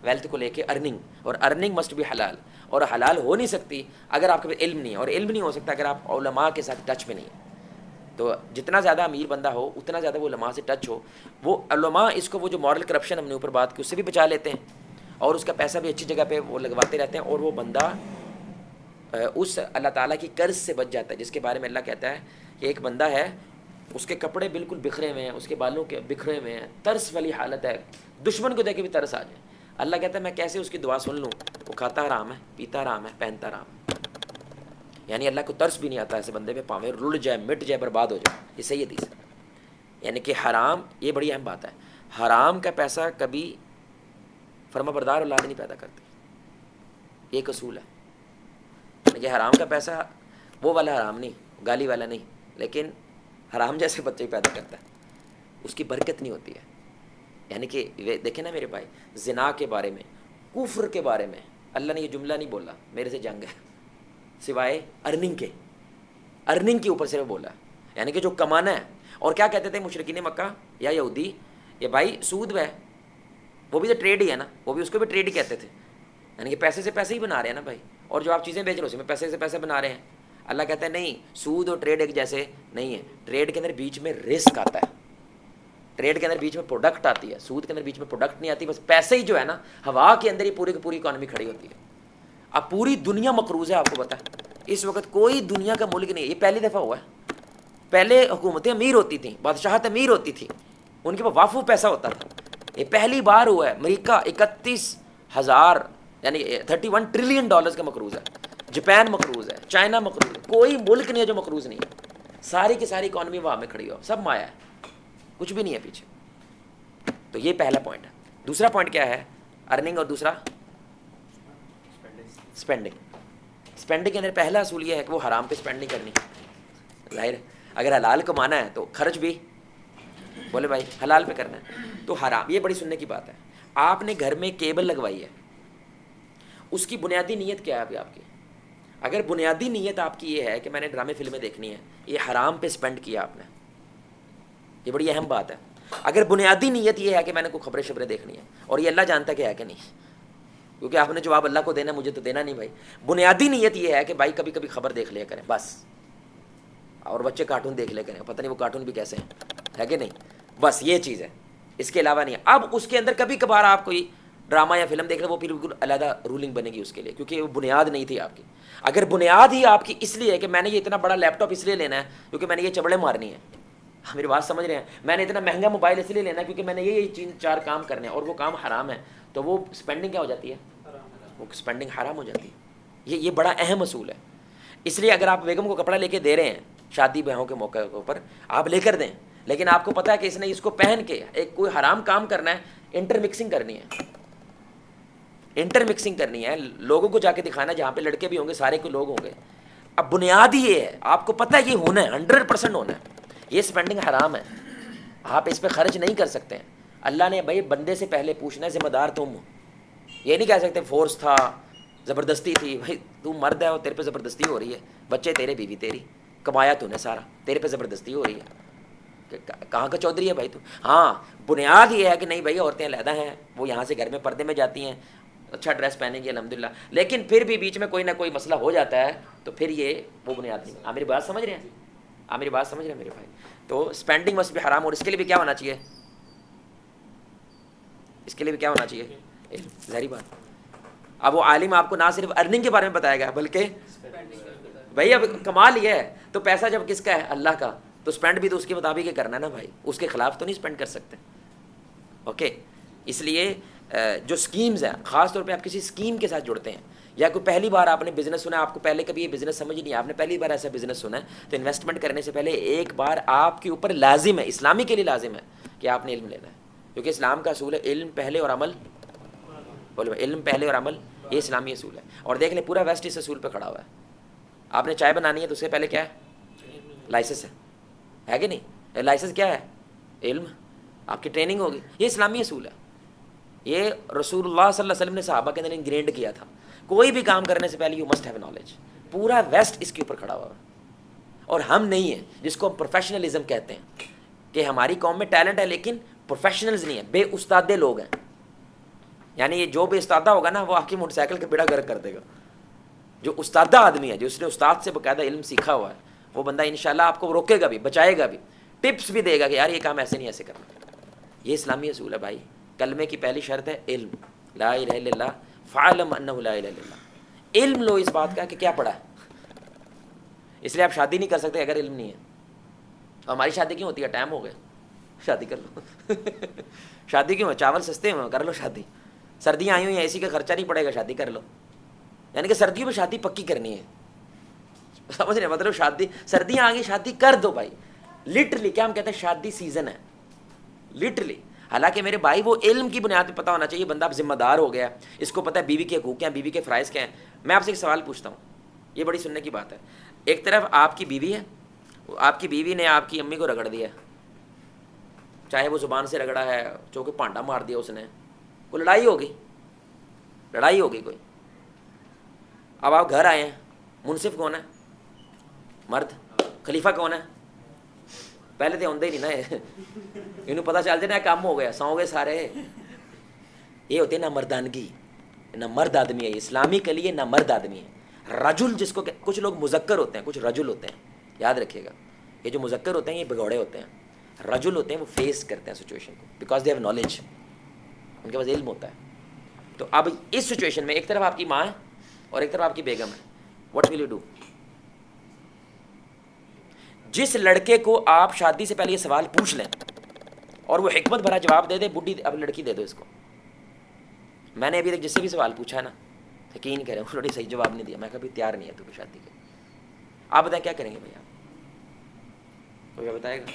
ویلتھ کو لے کے، ارننگ. اور ارننگ مسٹ بھی حلال. اور حلال ہو نہیں سکتی اگر آپ کے پاس علم نہیں ہے، اور علم نہیں ہو سکتا اگر آپ علماء کے ساتھ ٹچ میں نہیں ہیں. تو جتنا زیادہ امیر بندہ ہو اتنا زیادہ وہ علماء سے ٹچ ہو. وہ علماء اس کو وہ جو مورل کرپشن ہم نے اوپر بات کی اس سے بھی بچا لیتے ہیں، اور اس کا پیسہ بھی اچھی جگہ پہ وہ لگواتے رہتے ہیں. اور وہ بندہ اس اللہ تعالیٰ کی قرض سے بچ جاتا ہے، جس کے بارے میں اللہ کہتا ہے کہ ایک بندہ ہے، اس کے کپڑے بالکل بکھرے ہوئے ہیں، اس کے بالوں کے بکھرے ہوئے ہیں، ترس والی حالت ہے، دشمن کو دیکھ کے بھی ترس آ جائے. اللہ کہتا ہے میں کیسے اس کی دعا سن لوں؟ وہ کھاتا حرام ہے، پیتا حرام ہے، پہنتا حرام ہے. یعنی اللہ کو ترس بھی نہیں آتا ایسے بندے پہ، پاویں رڑ جائے، مٹ جائے، برباد ہو جائے. یہ صحیح حدیث ہے. یعنی کہ حرام، یہ بڑی اہم بات ہے، حرام کا پیسہ کبھی فرما بردار اولاد نہیں پیدا کرتی. ایک اصول ہے، یعنی کہ حرام کا پیسہ وہ والا حرام نہیں, گالی والا نہیں, لیکن حرام جیسے بچے پیدا کرتا ہے, اس کی برکت نہیں ہوتی ہے. یعنی کہ دیکھیں نا میرے بھائی, زنا کے بارے میں, کفر کے بارے میں اللہ نے یہ جملہ نہیں بولا میرے سے جنگ ہے, سوائے ارننگ کے, ارننگ کے اوپر صرف بولا. یعنی کہ جو کمانا ہے. اور کیا کہتے تھے مشرکین مکہ یا یہودی, یہ بھائی سود ہے, وہ بھی تو ٹریڈ ہی ہے نا, وہ بھی اس کو بھی ٹریڈ ہی کہتے تھے. یعنی کہ پیسے سے پیسے ہی بنا رہے ہیں نا بھائی, اور جو آپ چیزیں بیچ رہے ہو اسی میں پیسے سے پیسے بنا رہے ہیں. اللہ کہتا ہے نہیں, سود اور ٹریڈ ایک جیسے نہیں ہے. ٹریڈ کے اندر بیچ میں رسک آتا ہے, ٹریڈ کے اندر بیچ میں پروڈکٹ آتی ہے, سود کے اندر بیچ میں پروڈکٹ نہیں آتی, بس پیسے ہی جو ہے نا ہوا کے اندر ہی پوری کی پوری اکانومی کھڑی ہوتی ہے. اب پوری دنیا مقروض ہے, آپ کو پتا ہے اس وقت کوئی دنیا کا ملک نہیں ہے, یہ پہلی دفعہ ہوا ہے. پہلے حکومتیں امیر ہوتی تھیں, بادشاہت امیر ہوتی تھی, ان کے پاس وافو پیسہ ہوتا تھا. یہ پہلی بار ہوا ہے. امریکہ 31,000 یعنی 31 ٹریلین ڈالرز کا مقروض ہے. جاپان مقروض ہے, چائنا مقروض ہے, کوئی ملک نہیں ہے جو مقروض نہیں ہے. ساری کی ساری اکانومی وہاں میں کھڑی ہو, سب مایا ہے, کچھ بھی نہیں ہے پیچھے. تو یہ پہلا پوائنٹ ہے. دوسرا پوائنٹ کیا ہے؟ ارننگ, اور دوسرا اسپینڈنگ. اسپینڈنگ کے اندر پہلا اصول یہ ہے کہ وہ حرام پہ اسپینڈ نہیں کرنی. ظاہر ہے اگر حلال کمانا ہے تو خرچ بھی بولے بھائی حلال پہ کرنا ہے. تو حرام, یہ بڑی سننے کی بات ہے. آپ نے گھر میں کیبل لگوائی ہے, اس کی بنیادی نیت کیا ہے ابھی آپ کی؟ اگر بنیادی نیت آپ کی یہ ہے کہ میں نے ڈرامے فلمیں دیکھنی ہے, یہ حرام پہ اسپینڈ کیا آپ نے, یہ بڑی اہم بات ہے. اگر بنیادی نیت یہ ہے کہ میں نے کوئی خبریں شبریں دیکھنی ہے, اور یہ اللہ جانتا ہے کہ ہے کہ نہیں, کیونکہ آپ نے جواب اللہ کو دینا, مجھے تو دینا نہیں بھائی. بنیادی نیت یہ ہے کہ بھائی کبھی کبھی خبر دیکھ لیا کریں بس, اور بچے کارٹون دیکھ لیا کریں, پتہ نہیں وہ کارٹون بھی کیسے ہیں, ہے کہ نہیں, بس یہ چیز ہے, اس کے علاوہ نہیں. اب اس کے اندر کبھی کبھار آپ کوئی ڈرامہ یا فلم دیکھ رہے, وہ پھر بالکل علیحدہ رولنگ بنے گی اس کے لیے, کیونکہ وہ بنیاد نہیں تھی آپ کی. اگر بنیاد ہی آپ کی اس لیے ہے کہ میں نے یہ اتنا بڑا لیپ ٹاپ اس لیے لینا ہے کیونکہ میں نے یہ چبڑے مارنی ہیں, میری بات سمجھ رہے ہیں, میں نے اتنا مہنگا موبائل اس لیے لینا ہے کیونکہ میں نے یہ 3-4 کام کرنے ہیں, اور وہ کام حرام ہے, تو وہ اسپینڈنگ کیا ہو جاتی ہے؟ وہ اسپینڈنگ حرام ہو جاتی ہے. یہ بڑا اہم اصول ہے. اس لیے اگر آپ بیگم کو کپڑا لے کے دے رہے ہیں شادی بیاہوں کے موقع کے اوپر, آپ لے کر دیں, لیکن آپ کو پتہ ہے کہ اس نے اس کو پہن کے ایک کوئی حرام کام کرنا ہے, انٹر مکسنگ کرنی ہے, انٹر مکسنگ کرنی ہے, لوگوں کو جا کے دکھانا ہے جہاں پہ لڑکے بھی ہوں گے سارے کو لوگ ہوں گے. اب بنیاد ہی یہ ہے, آپ کو پتہ ہے یہ ہونا ہے, 100% ہونا ہے, یہ اسپینڈنگ حرام ہے, آپ اس پہ خرچ نہیں کر سکتے ہیں. اللہ نے بھائی بندے سے پہلے پوچھنا ہے, ذمہ دار تم ہو. یہ نہیں کہہ سکتے فورس تھا, زبردستی تھی. بھائی تو مرد ہے اور تیرے پہ زبردستی ہو رہی ہے, بچے تیرے, بیوی تیری, کمایا تو نے سارا, تیرے پہ زبردستی ہو رہی ہے, کہاں کا چودھری ہے بھائی تو. ہاں بنیاد یہ ہے کہ نہیں بھائی عورتیں علیحدہ ہیں, وہ یہاں سے گھر میں پردے میں جاتی ہیں, اچھا ڈریس پہنیں گی الحمدللہ, لیکن پھر بھی بیچ میں کوئی نہ کوئی مسئلہ ہو جاتا ہے, تو پھر یہ وہ بنیاد نہیں. آپ میری بات سمجھ رہے ہیں, آپ میری بات سمجھ رہے ہیں میرے بھائی. تو اسپینڈنگ مست بھی حرام, اور اس کے لیے بھی کیا ہونا چاہیے, اس کے لیے بھی کیا ہونا چاہیے, ظاہری بات. اب وہ عالم آپ کو نہ صرف ارننگ کے بارے میں بتائے گا, بلکہ بھائی اب کما لیا ہے تو پیسہ جب کس کا ہے, اللہ کا, تو اسپینڈ بھی تو اس کے مطابق ہی کرنا ہے نا بھائی, اس کے خلاف تو نہیں اسپینڈ کر سکتے. اوکے, اس لیے جو اسکیمز ہیں, خاص طور پہ آپ کسی اسکیم کے ساتھ جڑتے ہیں, یا کوئی پہلی بار آپ نے بزنس سنا, آپ کو پہلے کبھی یہ بزنس سمجھ نہیں, آپ نے پہلی بار ایسا بزنس سنا ہے, تو انویسٹمنٹ کرنے سے پہلے ایک بار آپ کے اوپر لازم ہے, اسلامی کے لیے لازم ہے کہ آپ نے علم لینا ہے, کیونکہ اسلام کا اصول ہے علم پہلے اور عمل, بولے علم پہلے اور عمل, یہ اسلامی اصول ہے. اور دیکھ لیں پورا ویسٹ اس اصول پہ کھڑا ہوا ہے. آپ نے چائے بنانی ہے تو اس سے پہلے کیا ہے, لائسنس ہے کہ نہیں, لائسنس کیا ہے, علم, آپ کی ٹریننگ ہوگی, یہ اسلامی اصول ہے. یہ رسول اللہ صلی اللہ علیہ وسلم نے صحابہ کے اندر انگرینڈ کیا تھا, کوئی بھی کام کرنے سے پہلے یو مسٹ ہیو نالج. پورا ویسٹ اس کے اوپر کھڑا ہوا ہے, اور ہم نہیں ہیں, جس کو ہم پروفیشنلزم کہتے ہیں, کہ ہماری قوم میں ٹیلنٹ ہے لیکن پروفیشنلز نہیں ہیں, بے استادے لوگ ہیں. یعنی یہ جو بے استادہ ہوگا نا, وہ آپ کی موٹر سائیکل کا بیڑا گرک کر دے گا. جو استادہ آدمی ہے, جس نے استاد سے باقاعدہ علم سیکھا ہوا ہے, وہ بندہ انشاءاللہ آپ کو روکے گا بھی, بچائے گا بھی, ٹپس بھی دے گا کہ یار یہ کام ایسے نہیں ایسے کرنا. یہ اسلامی اصول ہے بھائی. کلمے کی پہلی شرط ہے علم, لا الہ الا اللہ فاعلم انہ لا الہ الا اللہ. علم لو اس بات کا کہ کیا پڑھا ہے. اس لیے آپ شادی نہیں کر سکتے اگر علم نہیں ہے. ہماری شادی کیوں ہوتی ہے, ٹائم ہو گیا, شادی کر لو. شادی کیوں ہے, چاول سستے ہیں, کر لو شادی. سردیاں آئی ہوئی ہیں, اسی کا خرچہ نہیں پڑے گا, شادی کر لو. یعنی کہ سردیوں میں شادی پکی کرنی ہے, سمجھ رہے ہیں, مطلب شادی, سردیاں آ گئی شادی کر دو بھائی. لٹرلی کیا ہم کہتے ہیں, شادی سیزن ہے, لٹرلی. حالانکہ میرے بھائی وہ علم کی بنیاد پہ پتہ ہونا چاہیے, بندہ اب ذمہ دار ہو گیا, اس کو پتہ ہے بیوی کے حقوق کیا ہیں, بیوی کے فرائض کیا ہیں. میں آپ سے ایک سوال پوچھتا ہوں, یہ بڑی سننے کی بات ہے. ایک طرف آپ کی بیوی ہے, آپ کی بیوی نے آپ کی امی کو رگڑ دیا, چاہے وہ زبان سے رگڑا ہے, چونکہ پانڈا مار دیا اس نے, کوئی لڑائی ہوگی, لڑائی ہوگی کوئی. اب آپ گھر آئے ہیں, منصف کون ہے؟ مرد. خلیفہ کون ہے؟ پہلے تو آدھے ہی نہیں نا, انہوں پتہ چل جائے کام ہو گیا, سو گئے سارے. یہ ہوتی ہے نہ مردانگی, نہ مرد آدمی ہے اسلامی کے لیے, نہ مرد آدمی ہے. رجل جس کو کچھ لوگ مذکر ہوتے ہیں, کچھ رجل ہوتے ہیں, یاد رکھیے گا. یہ جو مذکر ہوتے ہیں یہ بگوڑے ہوتے ہیں, رجل ہوتے ہیں وہ فیس کرتے ہیں سچویشن کو, بیکاز دے ہیو نالج, ان کے پاس علم ہوتا ہے. تو اب اس سچویشن میں ایک طرف آپ کی ماں ہے اور ایک طرف آپ کی بیگم ہے, واٹ ول یو ڈو؟ جس لڑکے کو آپ شادی سے پہلے یہ سوال پوچھ لیں اور وہ حکمت بھرا جواب دے دے, بڈھی اب لڑکی دے دو اس کو. میں نے ابھی تک جس سے بھی سوال پوچھا ہے نا, یقین کریں انہوں نے صحیح جواب نہیں دیا. میں کبھی تیار نہیں ہے تو شادی کے. آپ بتائیں کیا کریں گے بھائی؟ آپ کوئی بتائے گا؟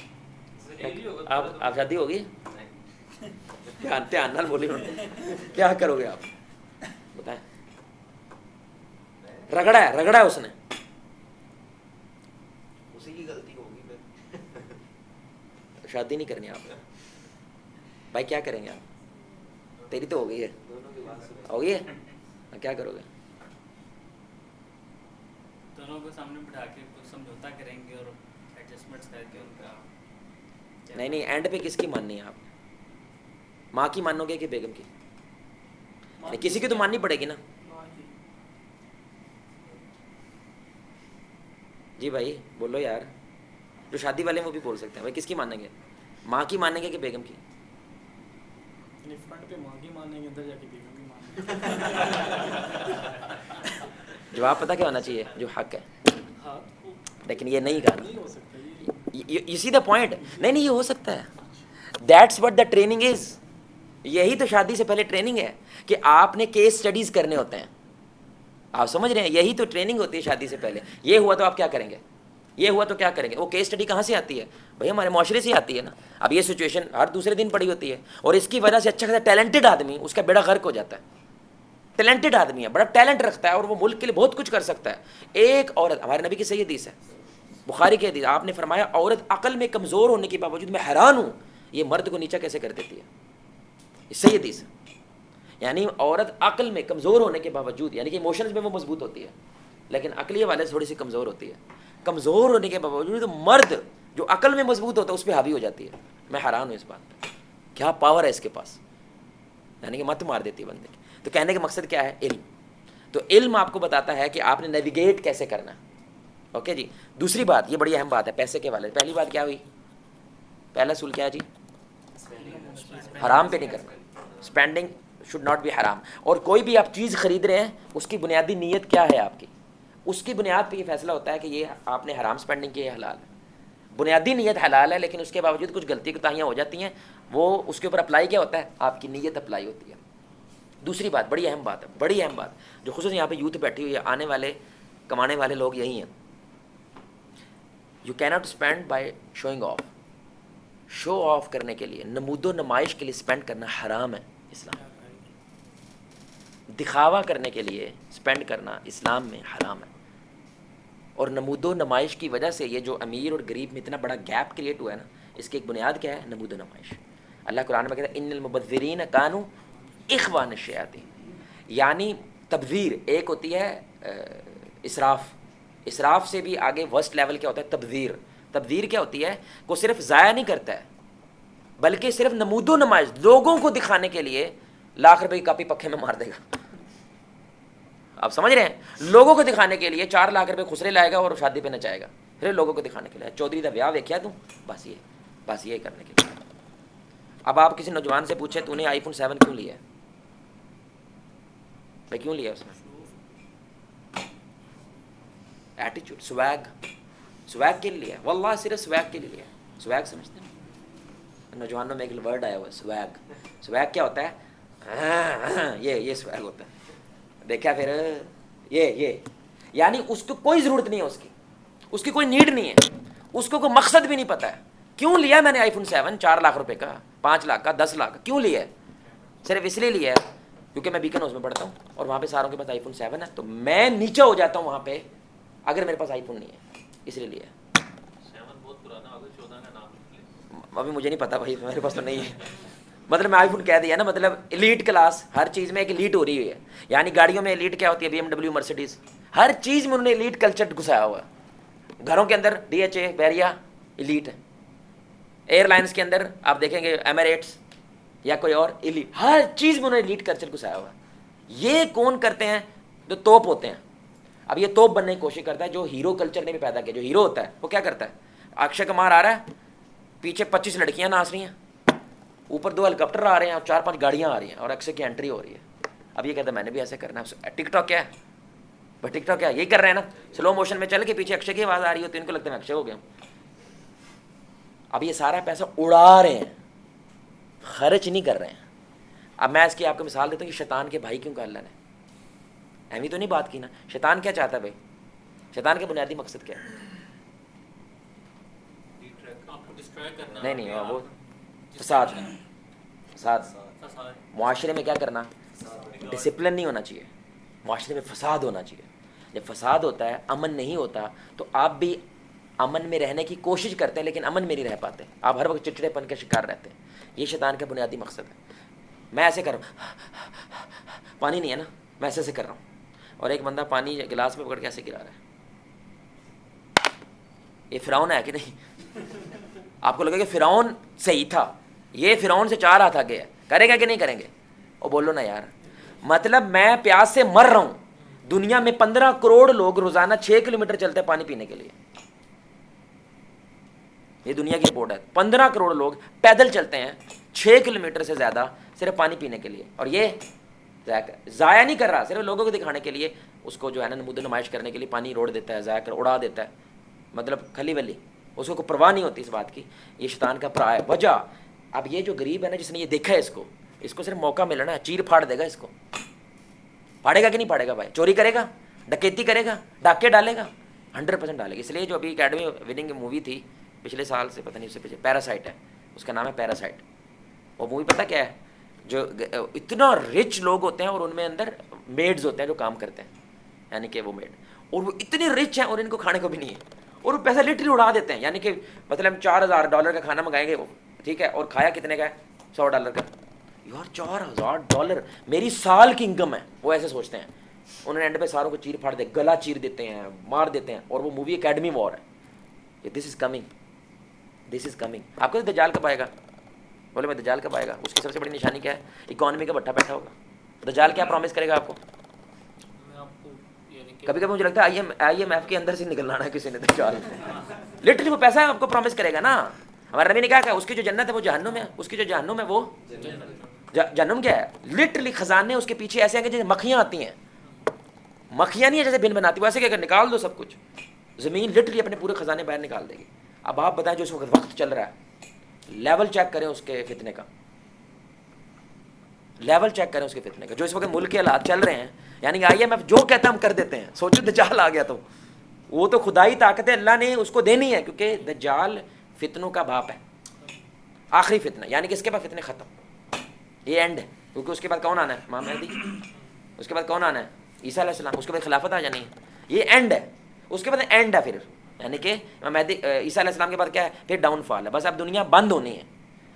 آپ شادی ہوگی؟ دھیان نال بولی, کیا کرو گے آپ بتائیں؟ رگڑا ہے اس نے, اسی کی غلطی ہوگی پھر. شادی نہیں کرنی آپ بھائی, کیا کریں گے آپ؟ تیری تو ہو گئی ہے, دونوں کی بات سنیں. ہو گئی ہے, کیا کرو گے؟ دونوں کو سامنے بٹھا کے کچھ سمجھوتا کریں گے اور ایڈجسٹمنٹس کر کے ان کا. نہیں, اینڈ پہ کس کی ماننی ہے آپ؟ ماں کی مانو گے کہ بیگم کی؟ کسی کی تو ماننی پڑے گی نا. جی بھائی بولو یار, جو شادی والے ہیں وہ بھی بول سکتے ہیں. بھائی کس کی مانیں گے, ماں کی مانیں گے کہ بیگم کی؟ فرنٹ پہ ماں کی مانیں گے, اندر جا کے بیگم کی مانیں گے. جواب پتہ کیا ہونا چاہیے؟ جو حق ہے. ہاں, لیکن یہ نہیں کہا نہیں نا, ہو سکتا you see the point. نہیں یہ ہو سکتا ہے. That's what the training is. یہی تو شادی سے پہلے ٹریننگ ہے کہ آپ نے کیس سٹڈیز کرنے ہوتے ہیں. آپ سمجھ رہے ہیں, یہی تو ٹریننگ ہوتی ہے شادی سے پہلے. یہ ہوا تو آپ کیا کریں گے, یہ ہوا تو کیا کریں گے. وہ کیس سٹڈی کہاں سے آتی ہے بھائی؟ ہمارے معاشرے سے آتی ہے نا. اب یہ سچویشن ہر دوسرے دن پڑی ہوتی ہے اور اس کی وجہ سے اچھا خاصا ٹیلنٹڈ آدمی اس کا بیڑا غرق ہو جاتا ہے. ٹیلنٹڈ آدمی ہے, بڑا ٹیلنٹ رکھتا ہے اور وہ ملک کے لیے بہت کچھ کر سکتا ہے. ایک عورت, ہمارے نبی کی صحیح حدیث ہے, بخاری کی حدیث, آپ نے فرمایا عورت عقل میں کمزور ہونے کے باوجود میں حیران ہوں یہ مرد کو نیچا کیسے کر دیتی ہے. یہ صحیح حدیث ہے. یعنی عورت عقل میں کمزور ہونے کے باوجود, یعنی کہ ایموشنز میں وہ مضبوط ہوتی ہے لیکن عقلی والے سے تھوڑی سی کمزور ہوتی ہے. کمزور ہونے کے باوجود مرد جو عقل میں مضبوط ہوتا ہے اس پہ حاوی ہو جاتی ہے. میں حیران ہوں اس بات پہ, کیا پاور ہے اس کے پاس, یعنی کہ مت مار دیتی ہے بندے کی. تو کہنے کا مقصد کیا ہے؟ علم. تو علم آپ کو بتاتا ہے کہ آپ نے نیویگیٹ کیسے کرنا ہے. اوکے جی. دوسری بات, یہ بڑی اہم بات ہے پیسے کے والے. پہلی بات کیا ہوئی, پہلا اصول کیا ہے جی؟ حرام پہ نہیں کرنا. اسپینڈنگ شوڈ ناٹ بی حرام. اور کوئی بھی آپ چیز خرید رہے ہیں اس کی بنیادی نیت کیا ہے آپ کی, اس کی بنیاد پہ یہ فیصلہ ہوتا ہے کہ یہ آپ نے حرام اسپینڈنگ کی ہے حلال ہے. بنیادی نیت حلال ہے لیکن اس کے باوجود کچھ غلطی کوتاہیاں ہو جاتی ہیں, وہ اس کے اوپر اپلائی کیا ہوتا ہے؟ آپ کی نیت اپلائی ہوتی ہے. دوسری بات, بڑی اہم بات ہے, بڑی اہم بات, جو خصوصاً یہاں پہ یوتھ بیٹھی ہوئی ہے, آنے والے کمانے والے لوگ یہی ہیں. یو کی not spend by showing of. Show of کرنے کے لیے, نمود و نمائش کے لیے اسپینڈ کرنا حرام ہے اسلام. دکھاوا کرنے کے لیے اسپینڈ کرنا اسلام میں حرام ہے. اور نمود و نمائش کی وجہ سے یہ جو امیر اور غریب میں اتنا بڑا گیپ کریٹ ہوا ہے نا, اس کی ایک بنیاد کیا ہے؟ نمود و نمائش. اللہ قرآن میں کہتا ہے ان المبذرین کانوا اخوان الشیاطین. یعنی تبذیر ایک ہوتی ہے اسراف, اسراف سے بھی آگے ورسٹ لیول کیا ہوتا ہے؟ تبذیر. تبذیر کیا ہوتی ہے؟ کو صرف ضائع نہیں کرتا ہے بلکہ صرف نمود و نمائش, لوگوں کو دکھانے کے لیے لاکھ روپے کی کاپی پکھے میں مار دے گا. آپ سمجھ رہے ہیں, لوگوں کو دکھانے کے لیے 4 لاکھ روپے خسرے لائے گا اور شادی پہ نچائے گا, پھر لوگوں کو دکھانے کے لیے چودھری دا بیاہ ویکھیا تم, بس یہ کرنے کے لیے. اب آپ کسی نوجوان سے پوچھیں تو نے آئی فون 7 کیوں لیا ہے بھائی, کیوں لیا اس میں؟ ایٹیچیوڈ, سویگ کے لیے لیا, واللہ صرف سویگ کے لیے لیا. سویگ سمجھتے ہیں نوجوانوں میں ایک ورڈ آیا ہوا ہے سویگ. سویگ کیا ہوتا ہے؟ یہ سویگ ہوتا ہے. دیکھا پھر یہ یعنی اس کو کوئی ضرورت نہیں ہے, اس کی کوئی نیڈ نہیں ہے, اس کو کوئی مقصد بھی نہیں پتہ ہے. کیوں لیا میں نے آئی فون 7 4 لاکھ روپے کا, 5 لاکھ کا, 10 لاکھ کا, کیوں لیا ہے؟ صرف اس لیے لیا ہے کیونکہ میں بیکن ہاؤس میں پڑھتا ہوں اور وہاں پہ ساروں کے پاس آئی فون 7 ہے, تو میں نیچے ہو جاتا ہوں وہاں پہ اگر میرے پاس آئی فون نہیں ہے اس لیے لیا. 7 بہت پرانا ہوگا, 14 کا نام لکھ لیں. ابھی مجھے نہیں پتا بھائی, میرے پاس تو نہیں ہے. مطلب میں آئی فون کہہ دیا نا, مطلب ایلیٹ کلاس ہر چیز میں ایک ایلیٹ ہو رہی ہے. یعنی گاڑیوں میں ایلیٹ کیا ہوتی ہے, BMW, مرسیڈیز, ہر چیز میں انہوں نے ایلیٹ کلچر گھسایا ہوا ہے. گھروں کے اندر DHA, بیریا ایلیٹ ہے. ایئر لائنس کے اندر آپ دیکھیں گے ایمریٹس یا کوئی اور ایلیٹ, ہر چیز میں انہوں نے ایلیٹ کلچر گھسایا ہوا ہے. یہ کون کرتے ہیں؟ جو توپ ہوتے ہیں. اب یہ توپ بننے کی کوشش کرتا ہے, جو ہیرو کلچر نے بھی پیدا کیا. جو ہیرو ہوتا ہے وہ کیا کرتا ہے, اکشے کمار آ رہا ہے, پیچھے 25 لڑکیاں ناچ رہی ہیں, اوپر 2 ہیلی کاپٹر آ رہے ہیں اور 4-5 گاڑیاں آ رہی ہیں اور اکشے کی انٹری ہو رہی ہے. اب یہ کہتا ہے میں نے بھی ایسے کرنا ہے. ٹک ٹاک کیا ہے بھائی, ٹک ٹاک کیا ہے, یہی کر رہے ہیں نا. سلو موشن میں چل کے پیچھے اکشے کی آواز آ رہی ہوتی ہے, ان کو لگتا ہے میں اکشے ہو گیا. اب یہ سارا پیسہ اڑا رہے ہیں, خرچ نہیں کر رہے ہیں. اب میں اس کی آپ کو مثال دیتا ہوں کہ شیطان کے بھائی کیوں کہا اللہ نے. اہمی تو نہیں بات کی نا. شیطان کیا چاہتا ہے بھائی, شیطان کا بنیادی مقصد کیا ہے؟ آپ کو ڈسٹرائے کرنا. نہیں وہ فساد. فساد فساد. معاشرے میں کیا کرنا, ڈسپلن نہیں ہونا چاہیے, معاشرے میں فساد ہونا چاہیے. جب فساد ہوتا ہے, امن نہیں ہوتا, تو آپ بھی امن میں رہنے کی کوشش کرتے ہیں لیکن امن میں نہیں رہ پاتے. آپ ہر وقت چڑچڑے پن کے شکار رہتے ہیں. یہ شیطان کا بنیادی مقصد ہے. میں ایسے کر رہا ہوں, پانی نہیں ہے نا, میں ایسے کر رہا ہوں, اور ایک بندہ پانی گلاس میں پکڑ کے ایسے گرا رہا ہے. یہ فرعون ہے کہ نہیں؟ آپ کو لگے کہ فرعون صحیح تھا, یہ فرعون سے 4 ہاتھ آگے ہے. کرے گا کہ نہیں کریں گے؟ اور بولو نا یار, مطلب میں پیاس سے مر رہا ہوں. دنیا میں 15 کروڑ لوگ روزانہ 6 کلومیٹر چلتے ہیں پانی پینے کے لیے. یہ دنیا کی رپورٹ ہے. 15 کروڑ لوگ پیدل چلتے ہیں 6 کلومیٹر سے زیادہ صرف پانی پینے کے لیے. اور یہ ضائع نہیں کر رہا, صرف لوگوں کو دکھانے کے لیے, اس کو جو ہے نا نمود نمائش کرنے کے لیے پانی روڑ دیتا ہے, ضائع کر اڑا دیتا ہے, مطلب کھلی ولی, اس کو کوئی پرواہ نہیں ہوتی اس بات کی. یہ شیطان کا پرا ہے وجہ. اب یہ جو غریب ہے نا, جس نے یہ دیکھا ہے, اس کو صرف موقع ملنا ہے, چیر پھاڑ دے گا. اس کو پھاڑے گا کہ نہیں پھاڑے گا بھائی؟ چوری کرے گا, ڈکیتی کرے گا, ڈاکے ڈالے گا, 100% ڈالے گا. اس لیے جو ابھی اکیڈمی وننگ مووی تھی پچھلے سال سے, پتہ نہیں اس سے پیچھے, پیراسائٹ ہے, اس کا نام ہے پیراسائٹ. وہ مووی پتہ کیا ہے, جو اتنا رچ لوگ ہوتے ہیں اور ان میں اندر میڈز ہوتے ہیں جو کام کرتے ہیں, یعنی کہ وہ میڈ, اور وہ اتنے رچ ہیں اور ان کو کھانے کو بھی نہیں ہے, اور وہ پیسہ لٹرلی اڑا دیتے ہیں. یعنی کہ مطلب $4000 کا کھانا منگائیں گے وہ, ٹھیک ہے, اور کھایا کتنے کا ہے, $100 کا. یار $4000 میری سال کی انکم ہے. وہ ایسے سوچتے ہیں. انہوں نے اینڈ پہ ساروں کو چیر پھاڑ دے, گلا چیر دیتے ہیں, مار دیتے ہیں. اور وہ مووی اکیڈمی وار ہے. This is coming, this is coming. آپ کو دجال کب آئے گا؟ بولے میں دجال کب آئے گا. اس کی سب سے بڑی نشانی کیا ہے؟ اکانومی کا بٹھا بیٹھا ہوگا. دجال کیا پرومس کرے گا آپ کو؟ میں آپ کو یعنی کہ کبھی کبھی مجھے لگتا ہے IMF کے اندر سے نکلنا ہے کسی نے دجال. لٹرلی وہ پیسہ آپ کو پرومس کرے گا نا. ہمارے نبی نے کہا اس کی جو جنت ہے وہ جہنم ہے, اس کی جو جہنم ہے وہ جہنم کیا ہے. لٹرلی خزانے اس کے پیچھے ایسے ہیں کہ جیسے مکھیاں آتی ہیں. مکھیاں نہیں ہے جیسے بن بناتی, وہ ایسے کہ نکال دو سب کچھ. زمین لٹرلی اپنے پورے خزانے باہر نکال دے گی. اب آپ بتائیں جو اس وقت چل رہا ہے, لیول چیک کریں اس کے فتنے کا, لیول چیک کریں اس کے فتنے کا, جو اس وقت ملک کے حالات چل رہے ہیں. یعنی کہ IMF جو کہتا ہے ہم کر دیتے ہیں. سوچو دجال آ گیا تو وہ تو خدائی طاقت ہے, اللہ نے اس کو دینی ہے, کیونکہ دجال فتنوں کا باپ ہے, آخری فتنہ. یعنی کہ اس کے بعد فتنے ختم, یہ اینڈ ہے. کیونکہ اس کے بعد کون آنا ہے؟ امام مہدی. اس کے بعد کون آنا ہے؟ عیسیٰ علیہ السلام. اس کے بعد خلافت آ جانی ہے. یہ اینڈ ہے. اس کے بعد اینڈ ہے پھر, یعنی کہ امام مہدی عیسیٰ علیہ السلام کے بعد کیا ہے؟ پھر ڈاؤن فال ہے. بس اب دنیا بند ہونی ہے.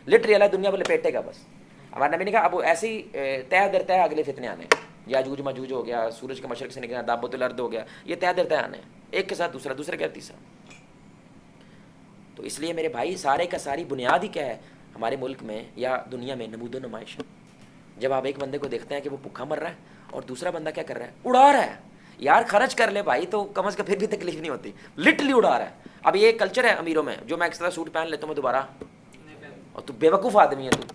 لٹرلی اللہ دنیا کو لپیٹے گا بس. ہمارے نبی نے کہا اب ایسی تہ در تہ اگلے فتنے آنے ہیں. یاجوج ماجوج ہو گیا, سورج کے مشرق سے نکلنا, دابۃ الارض ہو گیا, یہ تہ در تہ آنے ہیں, ایک کے ساتھ دوسرا, دوسرے کے ساتھ تیسرا. تو اس لیے میرے بھائی سارے کا ساری بنیاد ہی کیا ہے ہمارے ملک میں یا دنیا میں؟ نمود و نمائش. جب آپ ایک بندے کو دیکھتے ہیں کہ وہ بھوکا مر رہا ہے اور دوسرا بندہ کیا کر رہا ہے؟ اڑا رہا ہے. یار خرچ کر لے بھائی, تو کم از کم پھر بھی تکلیف نہیں ہوتی. لٹرلی اڑا رہا ہے. اب یہ کلچر ہے امیروں میں, جو میں ایکسٹرا سوٹ پہن لیتا ہوں میں دوبارہ, اور تو بیوقوف آدمی ہے تو,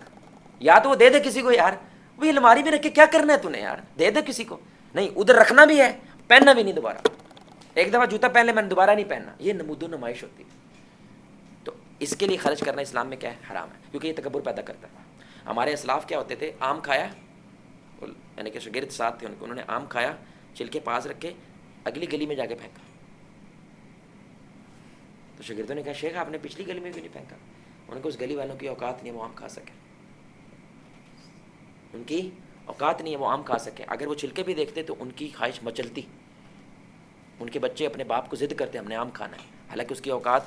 یا تو وہ دے دے کسی کو. یار وہ الماری میں رکھ کے کیا کرنا ہے تو نے؟ یار دے دے کسی کو. نہیں, ادھر رکھنا بھی ہے, پہننا بھی نہیں دوبارہ. ایک دفعہ جوتا پہن لے, میں نے دوبارہ نہیں پہننا. یہ نمود و نمائش ہوتی ہے. تو اس کے لیے خرچ کرنا اسلام میں کیا ہے؟ حرام ہے, کیونکہ یہ تکبر پیدا کرتا ہے. ہمارے اسلاف کیا ہوتے تھے, آم کھایا, یعنی کہ شاگرد ساتھ تھے ان کو, انہوں نے آم کھایا, چھلکے پاس رکھ کے اگلی گلی میں جا کے پھینکا. تو شاگردوں نے کہا شیخ آپ نے پچھلی گلی میں کیوں نہیں پھینکا؟ ان کو اس گلی والوں کی اوقات نہیں ہے وہ آم کھا سکے, ان کی اوقات نہیں ہے وہ آم کھا سکے. اگر وہ چھلکے بھی دیکھتے تو ان کی خواہش مچلتی. ان کے بچے اپنے باپ کو ضد کرتے ہیں ہم نے آم کھانا ہے، حالانکہ اس کی اوقات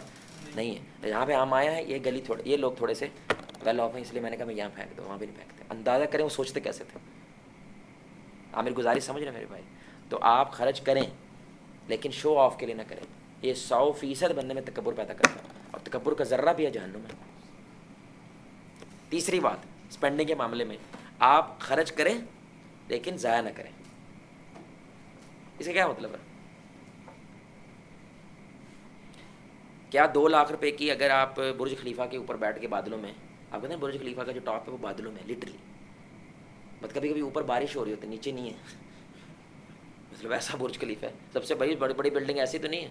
نہیں ہے. یہاں پہ آم آیا ہے، یہ گلی تھوڑے، یہ لوگ تھوڑے سے ویل آف ہیں، اس لیے میں نے کہا میں یہاں پھینک دو، وہاں بھی نہیں پھینکتے. اندازہ کریں وہ سوچتے کیسے تھے. آپ میری گزارش سمجھ رہے ہیں میرے بھائی؟ تو آپ خرچ کریں لیکن شو آف کے لیے نہ کریں. یہ 100% بندے میں تکبر پیدا کرتا ہے، اور تکبر کا ذرہ بھی ہے جہنم میں. تیسری بات اسپینڈنگ کے معاملے میں، آپ خرچ کریں لیکن ضائع نہ کریں. اس کا کیا مطلب ہے؟ کیا 2 لاکھ روپے کی اگر آپ برج خلیفہ کے اوپر بیٹھ کے بادلوں میں، آپ کہتے ہیں برج خلیفہ کا جو ٹاپ ہے وہ بادلوں میں لٹرلی، بٹ کبھی کبھی اوپر بارش ہو رہی ہوتی ہے نیچے نہیں ہے، مطلب ایسا برج خلیفہ ہے، سب سے بڑی بڑی بلڈنگ ایسی تو نہیں ہے.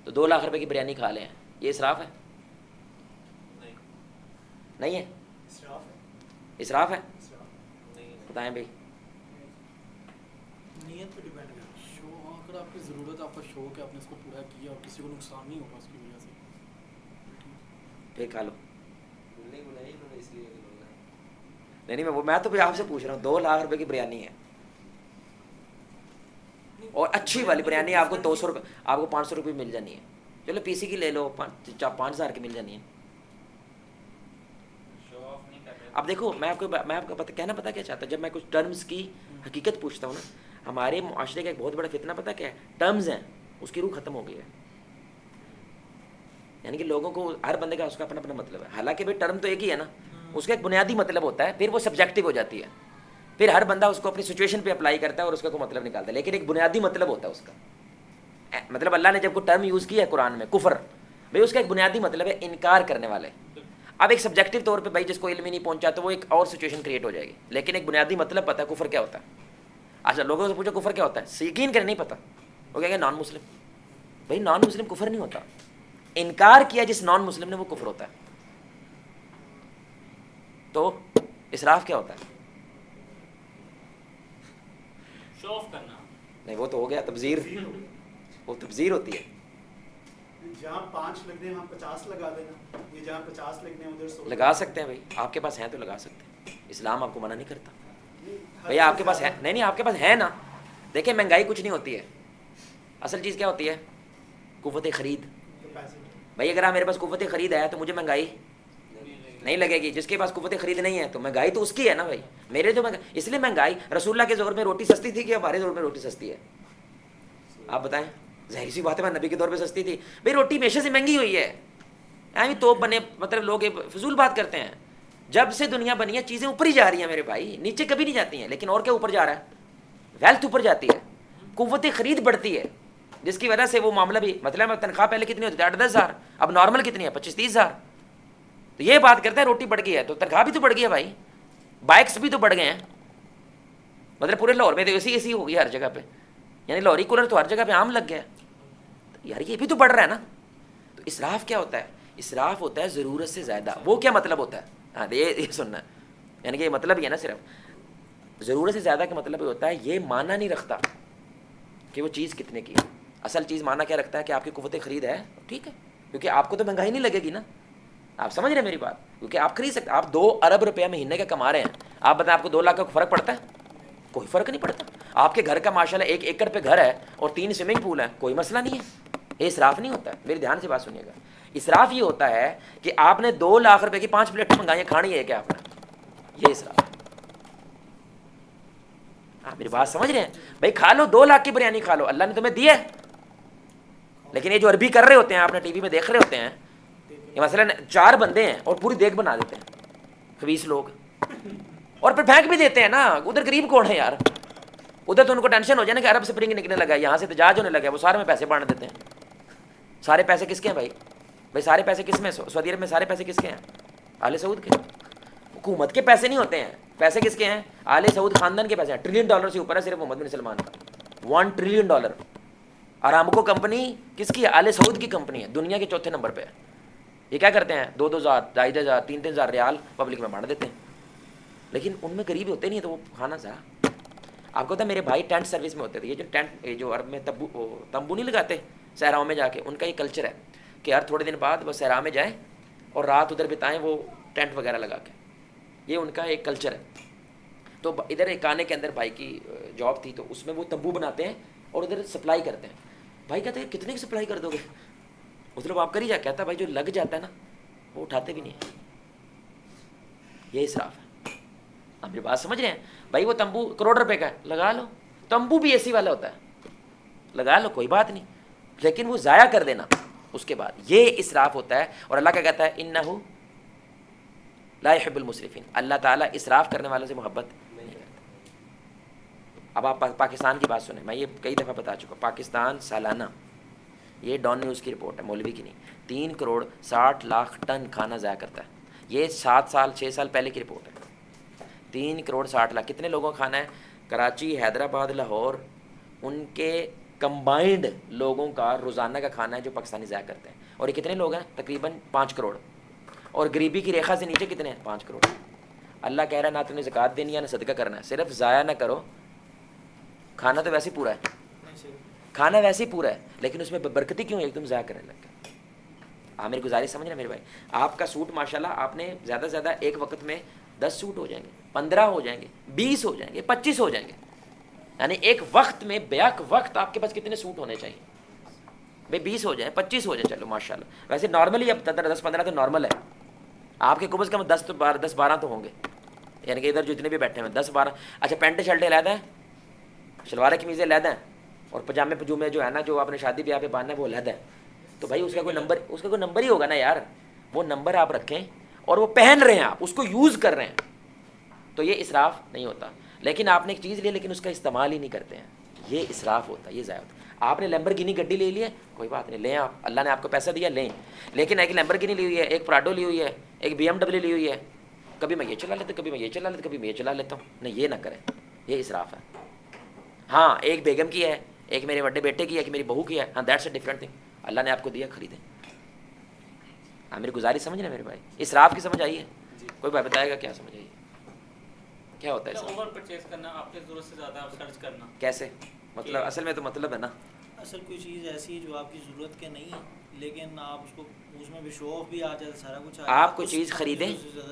تو 2 لاکھ روپے کی بریانی کھا لیں، یہ اسراف ہے؟ نہیں ہے؟ اسراف ہے؟ بتائیں بھائی. نیت پہ ڈیپینڈ ہے. شو اگر آپ کی ضرورت ہے، آپ کا شوق ہے، آپ نے اس کو پورا کیا اور کسی کو نقصان نہیں ہوگا اس کی وجہ سے، پھر کھا لو. نہیں میں تو بھی آپ سے پوچھ رہا ہوں، 2 لاکھ روپے کی بریانی ہے اور اچھی والی بریانی آپ کو 200 روپے، آپ کو 500 روپے مل جانی ہے. چلو پی سی کی لے لو، 5,000 کی مل جانی ہے. اب دیکھو میں آپ کو کہنا پتا کیا چاہتا ہوں، جب میں کچھ ٹرمز کی حقیقت پوچھتا ہوں نا، ہمارے معاشرے کا ایک بہت بڑا فتنہ پتہ کیا ہے؟ ٹرمز ہیں، اس کی روح ختم ہو گئی ہے. یعنی کہ لوگوں کو ہر بندے کا اس کا اپنا اپنا مطلب ہے، حالانکہ بھائی ٹرم تو ایک ہی ہے نا، اس کا ایک بنیادی مطلب ہوتا ہے، پھر وہ سبجیکٹو ہو جاتی ہے، پھر ہر بندہ اس کو اپنی سچویشن پہ اپلائی کرتا ہے اور اس کا کوئی مطلب نکالتا ہے، لیکن ایک بنیادی مطلب ہوتا ہے اس کا. مطلب اللہ نے جب کوئی ٹرم یوز کیا ہے قرآن میں، کفر، بھائی اس کا ایک بنیادی مطلب ہے انکار کرنے والے. اب ایک سبجیکٹو طور پہ بھائی جس کو علم ہی نہیں پہنچا تو وہ ایک اور سچویشن کریٹ ہو جائے گی، لیکن ایک بنیادی مطلب پتہ ہے کفر کیا ہوتا ہے. اچھا لوگوں سے پوچھو کفر کیا ہوتا ہے، یقین کریں نہیں پتہ، وہ کہیں گے نان مسلم. بھائی نان مسلم کفر نہیں ہوتا، انکار کیا جس نان مسلم نے وہ کفر ہوتا ہے. تو اسراف کیا ہوتا ہے؟ شو آف کرنا. نہیں وہ تو ہو گیا تبذیر، وہ تبذیر ہوتی ہے. جہاں 5 لگنے ہیں وہاں 50 لگا دینا، یہ جہاں 50 لگنے ہیں ادھر 100 لگا سکتے ہیں بھائی، آپ کے پاس ہیں تو لگا سکتے ہیں، اسلام آپ کو منع نہیں کرتا. بھائی آپ کے پاس ہے، نہیں آپ کے پاس ہے نا. دیکھیں مہنگائی کچھ نہیں ہوتی ہے، اصل چیز کیا ہوتی ہے؟ قوت خرید. بھائی اگر آپ میرے پاس قوت خرید ہے تو مجھے مہنگائی نہیں لگے گی. جس کے پاس قوت خرید نہیں ہے تو مہنگائی تو اس کی ہے نا بھائی، میرے جو اس لیے مہنگائی رسول اللہ کے دور میں روٹی سستی تھی کہ ہمارے دور میں روٹی سستی ہے؟ آپ بتائیں. ظاہر سی بات ہے نبی کے دور پہ سستی تھی. بھائی روٹی ہمیشہ سے مہنگی ہوئی ہے، ایویں توپ بنے، مطلب لوگ فضول بات کرتے ہیں. جب سے دنیا بنی ہے چیزیں اوپر ہی جا رہی ہیں میرے بھائی، نیچے کبھی نہیں جاتی ہیں. لیکن اور کیا اوپر جا رہا ہے؟ ویلتھ اوپر جاتی ہے، قوت خرید بڑھتی ہے، جس کی وجہ سے وہ معاملہ بھی، مطلب تنخواہ پہلے کتنی ہوتی تھی 8-10 ہزار، اب نارمل کتنی ہے 25-30 ہزار. تو یہ بات کرتے ہیں روٹی بڑھ گئی ہے تو تنخواہ بھی تو بڑھ گئی ہے بھائی، بائکس بھی تو بڑھ گئے ہیں. مطلب پورے لاہور میں تو اسی ہو گئی ہر جگہ پہ، یعنی لاہوری کولر تو ہر جگہ پہ عام لگ گیا. تو یار یہ بھی تو بڑھ رہا ہے نا. تو اسراف کیا ہوتا ہے؟ اسراف ہوتا ہے ضرورت سے زیادہ. وہ کیا مطلب ہوتا ہے؟ ہاں یہ سننا ہے، یعنی کہ یہ مطلب ہی ہے نا، صرف ضرورت سے زیادہ کا مطلب یہ ہوتا ہے یہ معنی نہیں رکھتا کہ وہ چیز کتنے کی ہے. اصل چیز معنی کیا رکھتا ہے کہ آپ کی قوت خرید ہے، ٹھیک ہے، کیونکہ آپ کو تو مہنگائی نہیں لگے گی نا. آپ سمجھ رہے ہیں میری بات؟ کیونکہ آپ خرید سکتے، آپ 2 ارب روپیہ مہینے کا کما رہے ہیں. آپ بتائیں آپ کو 2 لاکھ کا فرق پڑتا ہے؟ کوئی فرق نہیں پڑتا. آپ کے گھر کا ماشاءاللہ 1 ایکڑ پہ گھر ہے اور 3 سوئمنگ پول ہیں، کوئی مسئلہ نہیں ہے. یہ اسراف نہیں ہوتا ہے. میری دھیان سے بات سنیے گا. اسراف یہ ہوتا ہے کہ آپ نے 2 لاکھ روپے کی 5 پلیٹ منگائی، کھانی ہے کیا آپ نے؟ یہ اسراف. ہاں میری بات سمجھ رہے ہیں بھائی؟ کھا لو 2 لاکھ کی بریانی کھا لو، اللہ نے تمہیں دی ہے. لیکن یہ جو عربی کر رہے ہوتے ہیں، آپ نے ٹی وی میں دیکھ رہے ہوتے ہیں، یہ مثلا 4 بندے ہیں اور پوری دیگ بنا دیتے ہیں، خبیث لوگ، اور پھر پھینک بھی دیتے ہیں نا. ادھر غریب کون ہے یار؟ ادھر تو ان کو ٹینشن ہو جائے نا کہ عرب سپرنگ نکلنے لگا ہے، یہاں سے تجاج ہونے لگا ہے، وہ سارے میں پیسے بانٹ دیتے ہیں. سارے پیسے کس کے ہیں بھائی سارے پیسے کس میں؟ سعودی عرب میں سارے پیسے کس کے ہیں؟ آل سعود کے. حکومت کے پیسے نہیں ہوتے ہیں، پیسے کس کے ہیں؟ آل سعود خاندان کے پیسے ہیں. $1 ٹریلین سے اوپر ہے صرف محمد بن سلمان کا، $1 ٹریلین. ارامکو کمپنی کس کی ہے؟ آل سعود کی کمپنی ہے، دنیا کے 4تھے نمبر پہ ہے. یہ کیا کرتے ہیں؟ 2-2 ہزار، 2,500، 3-3 ہزار ریال پبلک میں بانٹ دیتے ہیں. لیکن ان میں غریب ہوتے نہیں ہیں تو وہ کھانا ذرا. آپ کو پتا ہے میرے بھائی ٹینٹ سروس میں ہوتے تھے. یہ جو ٹینٹ، یہ جو عرب میں تمبو نہیں لگاتے صحراؤں میں جا کے، ان کا یہ کلچر ہے کہ ہر تھوڑے دن بعد وہ صحرا میں جائیں اور رات ادھر بتائیں، وہ ٹینٹ وغیرہ لگا کے. یہ ان کا ایک کلچر ہے. تو ادھر ایک کانے کے اندر بھائی کی جاب تھی، تو اس میں وہ تمبو بناتے ہیں اور ادھر سپلائی کرتے ہیں. بھائی کہتے ہیں کتنے کی سپلائی کر دو گے؟ مطلب آپ کر ہی جا. کہتا ہے بھائی جو لگ جاتا ہے نا وہ اٹھاتے بھی نہیں ہیں. یہ اسراف ہے. آپ میری بات سمجھ رہے ہیں؟ بھائی وہ تمبو کروڑ روپے کا ہے, لگا لو. تمبو بھی اے سی والا ہوتا ہے, لگا لو کوئی بات نہیں, لیکن وہ ضائع کر دینا اس کے بعد, یہ اسراف ہوتا ہے. اور اللہ کیا کہتا ہے؟ انہ لا يحب المسرفین. اللہ تعالیٰ اسراف کرنے والوں سے محبت نہیں کرتا. اب آپ پاکستان کی بات سنیں, میں یہ کئی دفعہ بتا چکا ہوں. پاکستان سالانہ, یہ ڈان نیوز کی رپورٹ ہے, مولوی کی نہیں, 3 کروڑ 60 لاکھ ٹن کھانا ضائع کرتا ہے. یہ 7 سال 6 سال پہلے کی رپورٹ ہے. 3 کروڑ 60 لاکھ. کتنے لوگوں کا کھانا ہے؟ کراچی, حیدرآباد, لاہور, ان کے کمبائنڈ لوگوں کا روزانہ کا کھانا ہے جو پاکستانی ضائع کرتے ہیں. اور یہ کتنے لوگ ہیں؟ تقریباً 5 کروڑ. اور غریبی کی ریخا سے نیچے کتنے ہیں؟ 5 کروڑ. اللہ کہہ رہا ہے نہ تم نے زکوٰۃ دینی ہے نہ صدقہ کرنا ہے, صرف ضائع نہ کرو. کھانا تو ویسے ہی پورا ہے, کھانا ویسے ہی پورا ہے, لیکن اس میں برکتی کیوں ہے کہ تم ضائع کرنے لگ گئے. آپ میری گزارش سمجھ رہے ہیں میرے بھائی؟ آپ کا سوٹ ماشاءاللہ آپ نے زیادہ سے زیادہ ایک وقت میں 10 سوٹ ہو جائیں گے, 15 ہو جائیں گے, 20 ہو جائیں گے, 25 ہو جائیں گے. یعنی ایک وقت میں بیک وقت آپ کے پاس کتنے سوٹ ہونے چاہیے بھائی؟ 20 ہو جائیں, 25 ہو جائیں, چلو ماشاءاللہ. ویسے نارملی اب 10-15 تو نارمل ہے. آپ کے کم از کم 10-12 تو ہوں گے, یعنی کہ ادھر جتنے بھی بیٹھے ہیں 10-12. اچھا پینٹ شرٹیں علیحدہ ہیں, شلوار قمیضیں علیحدہ ہیں, اور پجامے پجومے جو ہے نا جو آپ نے شادی بیاہ پہ باندھنا ہے وہ علیحدہ ہے. تو بھائی اس کا کوئی نمبر ہی ہوگا نا یار. وہ نمبر آپ رکھیں اور وہ پہن رہے ہیں, آپ اس کو یوز کر رہے ہیں, تو یہ اسراف نہیں ہوتا. لیکن آپ نے ایک چیز لی لیکن اس کا استعمال ہی نہیں کرتے ہیں, یہ اسراف ہوتا ہے, یہ ضائع ہوتا ہے. آپ نے لیمبرگینی گڈی لے لی ہے, کوئی بات نہیں, لیں آپ, اللہ نے آپ کو پیسہ دیا لیں. لیکن ایک لیمبرگینی لی ہوئی ہے, ایک پراڈو لی ہوئی ہے, ایک BMW لی ہوئی ہے, کبھی میں یہ چلا لیتا, کبھی میں یہ چلا لیتا, کبھی میں یہ چلا لیتا ہوں, نہیں یہ نہ کریں, یہ اسراف ہے. ہاں ایک بیگم کی ہے, ایک میرے بڑے بیٹے کی ہے, ایک میری بہو کی ہے, ہاں دیٹس اے ڈفرنٹ تھنگ. اللہ نے آپ کو دیا, خریدیں. ہاں میری گزارش سمجھ رہے ہیں میرے بھائی؟ اسراف کی سمجھ آئی ہے؟ کوئی بھائی بتائے گا کیا سمجھ آئی ہے؟ کیا ہوتا ہے اسراف؟ اوور پرچیز کرنا, آپ کی ضرورت سے زیادہ خرچ کرنا. کیسے مطلب؟ اصل میں تو مطلب ہے نا, اصل کوئی چیز ایسی ہے جو آپ کی ضرورت کے نہیں ہے لیکن آپ اس کو, اس میں بھی شو آف بھی آ جاتا, سارا کچھ آ جاتا. آپ کوئی چیز خریدیں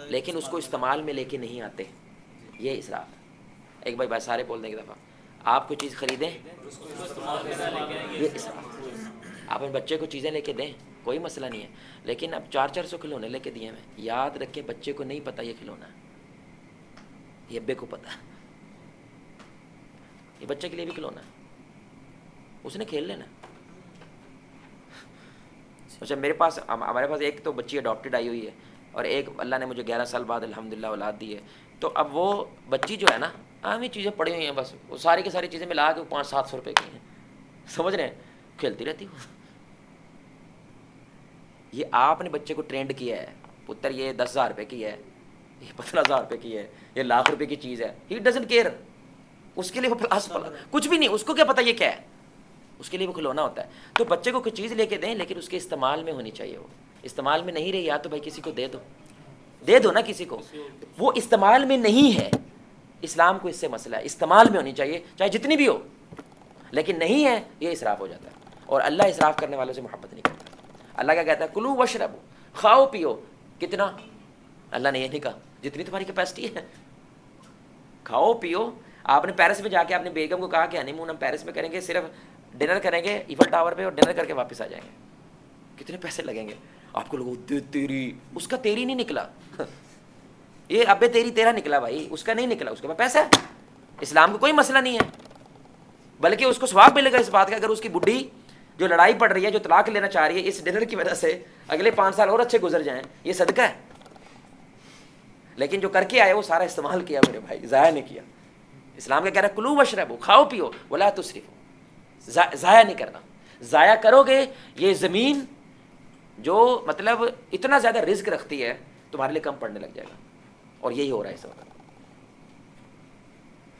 لیکن اس کو استعمال میں لے کے نہیں آتے, یہ اسراف ہے. ایک بھائی بات سارے بول دیں ایک دفعہ, آپ کوئی چیز خریدیں, یہ اسراف. آپ اپنے بچے کو چیزیں لے کے دیں, کوئی مسئلہ نہیں ہے, لیکن اب 400 کھلونے لے کے دیے ہیں. یاد رکھیں بچے کو نہیں پتہ یہ کھلونا ہے, یہ ابے کو پتہ ہے, یہ بچے کے لیے بھی کھلونا ہے, اس نے کھیل لینا. اچھا میرے پاس, ہمارے پاس ایک تو بچی اڈاپٹیڈ آئی ہوئی ہے, اور ایک اللہ نے مجھے 11 سال بعد الحمدللہ اولاد دی ہے. تو اب وہ بچی جو ہے نا, عام ہی چیزیں پڑی ہوئی ہیں بس, وہ ساری کی ساری چیزیں ملا کے 500-700 روپے کی ہیں, سمجھ رہے ہیں, کھیلتی رہتی ہوں. یہ آپ نے بچے کو ٹرینڈ کیا ہے, پتر یہ 10,000 روپے کی ہے, یہ 15,000 روپے کی ہے, یہ لاکھ روپے کی چیز ہے, ہی ڈزنٹ کیئر. اس کے لیے وہ پلاس کچھ بھی نہیں, اس کو کیا پتہ یہ کیا ہے, اس کے لیے وہ کھلونا ہوتا ہے. تو بچے کو کوئی چیز لے کے دیں لیکن اس کے استعمال میں ہونی چاہیے. وہ استعمال میں نہیں رہی یا تو بھائی کسی کو دے دو نا کسی کو. وہ استعمال میں نہیں ہے, اسلام کو اس سے مسئلہ ہے, استعمال میں ہونی چاہیے چاہے جتنی بھی ہو, لیکن نہیں ہے, یہ اسراف ہو جاتا ہے. اور اللہ اسراف کرنے والوں سے محبت نہیں کرتا. اللہ کیا کہتا ہے؟ کلو وشربو, کھاؤ پیو. کتنا؟ اللہ نے یہ نہیں کہا جتنی تمہاری کیپیسٹی ہے, کھاؤ پیو. آپ نے پیرس میں جا کے اپنے بیگم کو کہا کہ ہنی مون ہم پیرس میں کریں گے, صرف ڈنر کریں گے ایفل ٹاور پہ اور ڈنر کر کے واپس آ جائیں گے, کتنے پیسے لگیں گے؟ آپ کو لوگوں تیری, اس کا تیری نہیں نکلا, یہ ابے تیرا نکلا بھائی, اس کا نہیں نکلا, اس کے پاس پیسہ ہے. اسلام کو کوئی مسئلہ نہیں ہے, بلکہ اس کو ثواب ملے گا اس بات کا اگر اس کی بڈھی جو لڑائی پڑ رہی ہے, جو طلاق لینا چاہ رہی ہے, اس ڈنر کی وجہ سے اگلے 5 سال اور اچھے گزر جائیں, یہ صدقہ ہے. لیکن جو کر کے آئے وہ سارا استعمال کیا میرے بھائی, ضائع نہیں کیا. اسلام کا کہہ رہا ہے کلو وشربو, کھاؤ پیو, ولا تسرفو, ضائع نہیں کرنا. ضائع کرو گے یہ زمین جو مطلب اتنا زیادہ رزق رکھتی ہے تمہارے لیے کم پڑنے لگ جائے گا, اور یہی ہو رہا ہے اس وقت.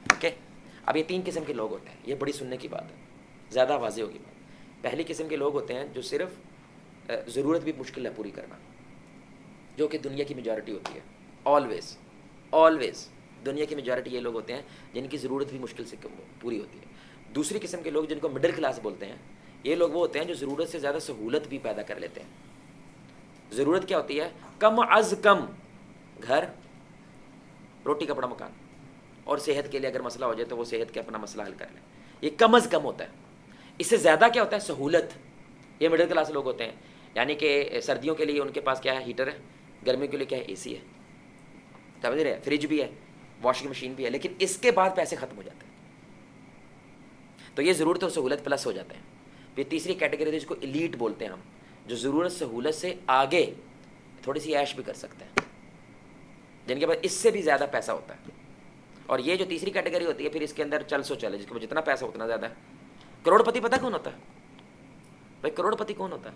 اوکے, اب یہ 3 قسم کے لوگ ہوتے ہیں, یہ بڑی سننے کی بات ہے, زیادہ واضح ہوگی بات. پہلی قسم کے لوگ ہوتے ہیں جو صرف ضرورت بھی مشکل ہے پوری کرنا, جو کہ دنیا کی میجورٹی ہوتی ہے. آلویز دنیا کی میجورٹی یہ لوگ ہوتے ہیں جن کی ضرورت بھی مشکل سے پوری ہوتی ہے. دوسری قسم کے لوگ جن کو مڈل کلاس بولتے ہیں, یہ لوگ وہ ہوتے ہیں جو ضرورت سے زیادہ سہولت بھی پیدا کر لیتے ہیں. ضرورت کیا ہوتی ہے؟ کم از کم گھر, روٹی کپڑا مکان, اور صحت کے لیے اگر مسئلہ ہو جائے تو وہ صحت کے اپنا مسئلہ حل کر لیں. یہ کم از کم ہوتا ہے. اس سے زیادہ کیا ہوتا ہے؟ سہولت. یہ مڈل کلاس لوگ ہوتے ہیں, یعنی کہ سردیوں کے لیے ان کے پاس کیا ہے؟ ہیٹر ہے. گرمیوں کے لیے کیا ہے؟ اے سی ہے. سمجھ رہے ہیں؟ فریج بھی ہے, واشنگ مشین بھی ہے, لیکن اس کے بعد پیسے ختم ہو جاتے ہیں. تو یہ ضرورت اور سہولت پلس ہو جاتے ہیں. پھر تیسری کیٹیگری جس کو ایلیٹ بولتے ہیں ہم, جو ضرورت سہولت سے آگے تھوڑی سی عیش بھی کر سکتے ہیں, جن کے پاس اس سے بھی زیادہ پیسہ ہوتا ہے. اور یہ جو تیسری کیٹیگری ہوتی ہے پھر اس کے اندر چل سو چلے, جس کے پاس جتنا پیسہ اتنا زیادہ ہے. کروڑ پتی پتہ کون ہوتا ہے بھائی؟ کروڑ پتی کون ہوتا ہے؟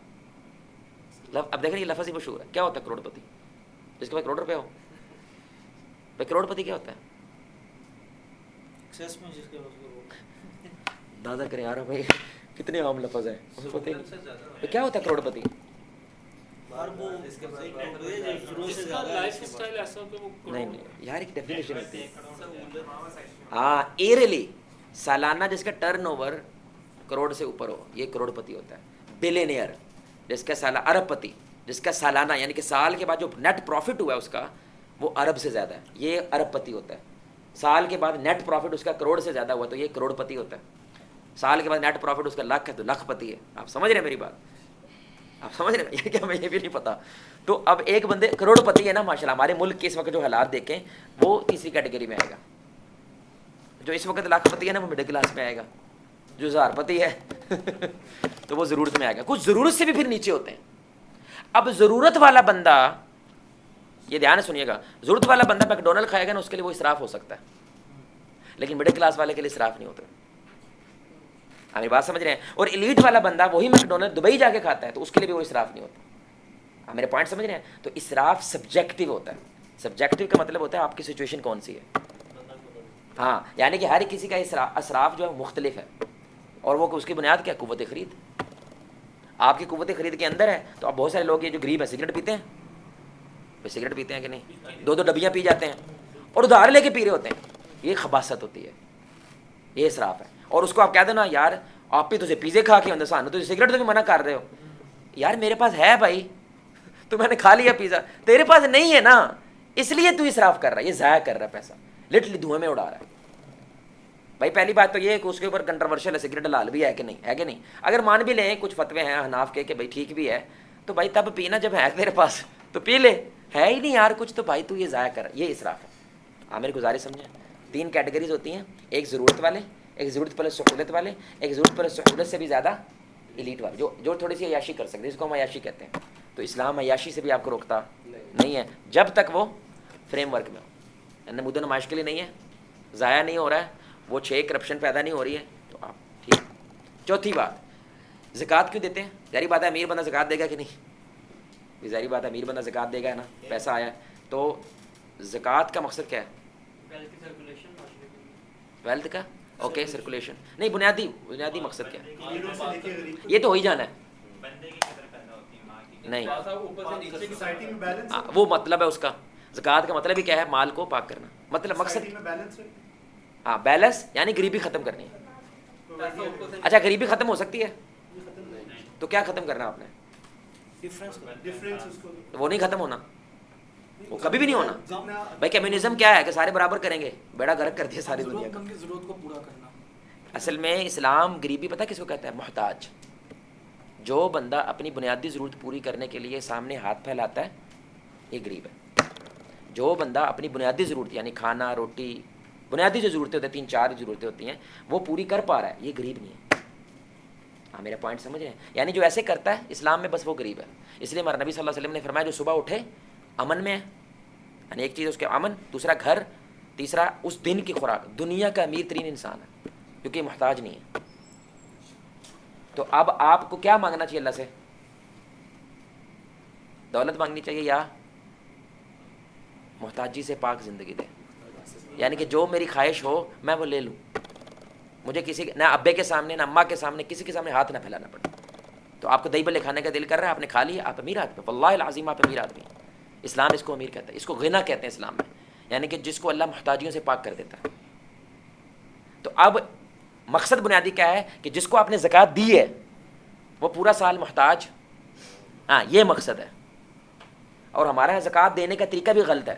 اب دیکھیں یہ لفظ ہی مشہور ہے. کیا ہوتا ہے کروڑ پتی؟ جس کے پاس کروڑ روپے ہو. بھائی کروڑ پتی کیا ہوتا ہے؟ ایکسس میں جس کے پاس اندازہ کریں یار بھائی کتنے عام لفظ ہیں, کیا ہوتا ہے کروڑ پتی؟ لائف اسٹائل ایسا کہ وہ نہیں یار ایک ڈیفینیشن ہوتی ہے. ہاں ایئرلی, سالانہ جس کا ٹرن اوور کروڑ سے اوپر ہو, یہ کروڑ پتی ہوتا ہے. بلینئر جس کا سالہ, ارب پتی جس کا سالانہ یعنی کہ سال کے بعد جو نیٹ پروفٹ ہوا ہے اس کا وہ ارب سے زیادہ ہے, یہ ارب پتی ہوتا ہے. سال کے بعد نیٹ پروفٹ اس کا کروڑ سے زیادہ ہوا تو یہ کروڑ پتی ہوتا ہے. سال کے بعد نیٹ پروفٹ اس کا لاکھ ہے تو لاکھ پتی ہے. آپ سمجھ رہے ہیں میری بات؟ آپ سمجھ رہے ہیں یہ کیا؟ میں یہ بھی نہیں پتا. تو اب ایک بندے کروڑ پتی ہے نا ماشاء اللہ, ہمارے ملک کے اس وقت جو حالات دیکھیں وہ تیسری کیٹیگری میں آئے گا. جو اس وقت لاکھ پتی ہے نا وہ مڈل کلاس میں آئے گا. جو ہزار پتی ہے تو وہ ضرورت میں آئے گا. کچھ ضرورت سے بھی پھر نیچے ہوتے ہیں. اب ضرورت والا بندہ, یہ دھیان سے سنیے گا, ضرورت والا بندہ میک ڈونلڈ کھائے گا نا, اس کے لیے وہ اسراف ہو سکتا ہے, لیکن مڈل کلاس والے کے لیے اسراف نہیں ہوتا. آپ میری بات سمجھ رہے ہیں؟ اور ایلیٹ والا بندہ وہی میک ڈونلڈ دبئی جا کے کھاتا ہے تو اس کے لیے بھی وہ اسراف نہیں ہوتا. آپ میرے پوائنٹ سمجھ رہے ہیں؟ تو اسراف سبجیکٹیو ہوتا ہے. سبجیکٹیو کا مطلب ہوتا ہے آپ کی سچویشن کون سی ہے. ہاں یعنی کہ ہر کسی کا اسراف جو ہے مختلف ہے, اور وہ اس کی بنیاد کیا؟ قوت خرید. آپ کی قوت خرید کے اندر ہے تو اب بہت سارے لوگ یہ جو غریب ہیں سگریٹ پیتے ہیں. سگریٹ پیتے ہیں کہ نہیں؟ 2 ڈبیاں پی جاتے ہیں اور ادھار لے کے پی رہے ہوتے ہیں. یہ خباثت ہوتی ہے, یہ اسراف ہے. اور اس کو آپ کہہ دو نا یار آپ بھی تجھے پیزے کھا کے اندر سانو تو سگریٹ تو منع کر رہے ہو. یار میرے پاس ہے بھائی, تو میں نے کھا لیا پیزا, تیرے پاس نہیں ہے نا, اس لیے تو اسراف کر رہا ہے, یہ ضائع کر رہا ہے پیسہ, لٹرلی دھوئیں میں اڑا رہا ہے. بھائی پہلی بات تو یہ ہے کہ اس کے اوپر کنٹروورشل ہے, سگریٹ حلال بھی ہے کہ نہیں, ہے کہ نہیں. اگر مان بھی لیں کچھ فتوے ہیں حناف کے کہ بھائی ٹھیک بھی ہے, تو بھائی تب پینا جب ہے تیرے پاس تو پی لے. ہے ہی نہیں یار کچھ تو بھائی تو یہ ضائع کر, یہ اسراف ہے. آپ میری گزارش سمجھیں, 3 کیٹیگریز ہوتی ہیں, ایک ضرورت والے, ایک ضرورت پلس سہولت والے, ایک ضرورت پلس سہولت سے بھی زیادہ ایلیٹ والے, جو تھوڑی سی عیاشی کر سکتے ہیں, جس کو ہم عیاشی کہتے ہیں. تو اسلام عیاشی سے بھی آپ کو روکتا نہیں ہے جب تک وہ فریم ورک میں ہو, یعنی مدو نمائش کے لیے نہیں ہے, ضائع نہیں ہو رہا ہے, وہ 6 کرپشن پیدا نہیں ہو رہی ہے, تو آپ ٹھیک. چوتھی بات, زکوٰۃ کیوں دیتے ہیں؟ ظاہری بات ہے امیر بندہ زکوٰۃ دے گا کہ نہیں؟ ظاہری بات ہے امیر بندہ زکوٰۃ دے گا نا, پیسہ آیا ہے. تو زکوٰۃ کا مقصد کیا ہے؟ ویلتھ کا, اوکے, سرکولیشن نہیں, بنیادی مقصد کیا ہے؟ یہ تو ہو ہی جانا ہے. نہیں سوسائٹی میں بیلنس, وہ مطلب ہے اس کا. زکوٰۃ کا مطلب ہی کیا ہے؟ مال کو پاک کرنا. مطلب مقصد میں بیلنس ہے. ہاں بیلنس یعنی غریبی ختم کرنی ہے. اچھا غریبی ختم ہو سکتی ہے تو کیا ختم کرنا آپ نے؟ ڈفرینس اس کو وہ نہیں ختم ہونا, وہ کبھی بھی نہیں ہونا. بھائی کمیونزم کیا ہے کہ سارے برابر کریں گے, بیڑا غرق کر دیا ساری دنیا کا. ضرورت کو پورا کرنا. اصل میں اسلام غریبی پتہ کس کو کہتا ہے؟ محتاج. جو بندہ اپنی بنیادی ضرورت پوری کرنے کے لیے سامنے ہاتھ پھیلاتا ہے یہ غریب ہے. جو بندہ اپنی بنیادی ضرورت یعنی کھانا روٹی, بنیادی جو ضرورتیں ہوتی ہیں 3-4 ضرورتیں ہوتی ہیں وہ پوری کر پا رہا ہے, یہ غریب نہیں ہے. ہاں میرا پوائنٹ سمجھ رہے ہیں؟ یعنی جو ایسے کرتا ہے اسلام میں بس وہ غریب ہے. اس لیے ہمارے نبی صلی اللہ علیہ وسلم نے فرمایا جو صبح اٹھے امن میں ہے, یعنی ایک چیز اس کے امن, دوسرا گھر, تیسرا اس دن کی خوراک, دنیا کا امیر ترین انسان ہے کیونکہ یہ محتاج نہیں ہے. تو اب آپ کو کیا مانگنا چاہیے اللہ سے؟ دولت مانگنی چاہیے یا محتاجی سے پاک زندگی دے, یعنی کہ جو میری خواہش ہو میں وہ لے لوں, مجھے کسی نہ ابے کے سامنے نہ اماں کے سامنے کسی کے سامنے ہاتھ نہ پھیلانا پڑے. تو آپ کو دہی بلے کھانے کا دل کر رہا ہے, آپ نے کھا لیا, آپ امیر آدمی, واللہ العظیم آپ امیر آدمی. اسلام اس کو امیر کہتا ہے, اس کو غنا کہتے ہیں اسلام میں, یعنی کہ جس کو اللہ محتاجیوں سے پاک کر دیتا ہے. تو اب مقصد بنیادی کیا ہے کہ جس کو آپ نے زکوٰۃ دی ہے وہ پورا سال محتاج, ہاں یہ مقصد ہے. اور ہمارا یہاں زکوٰۃ دینے کا طریقہ بھی غلط ہے.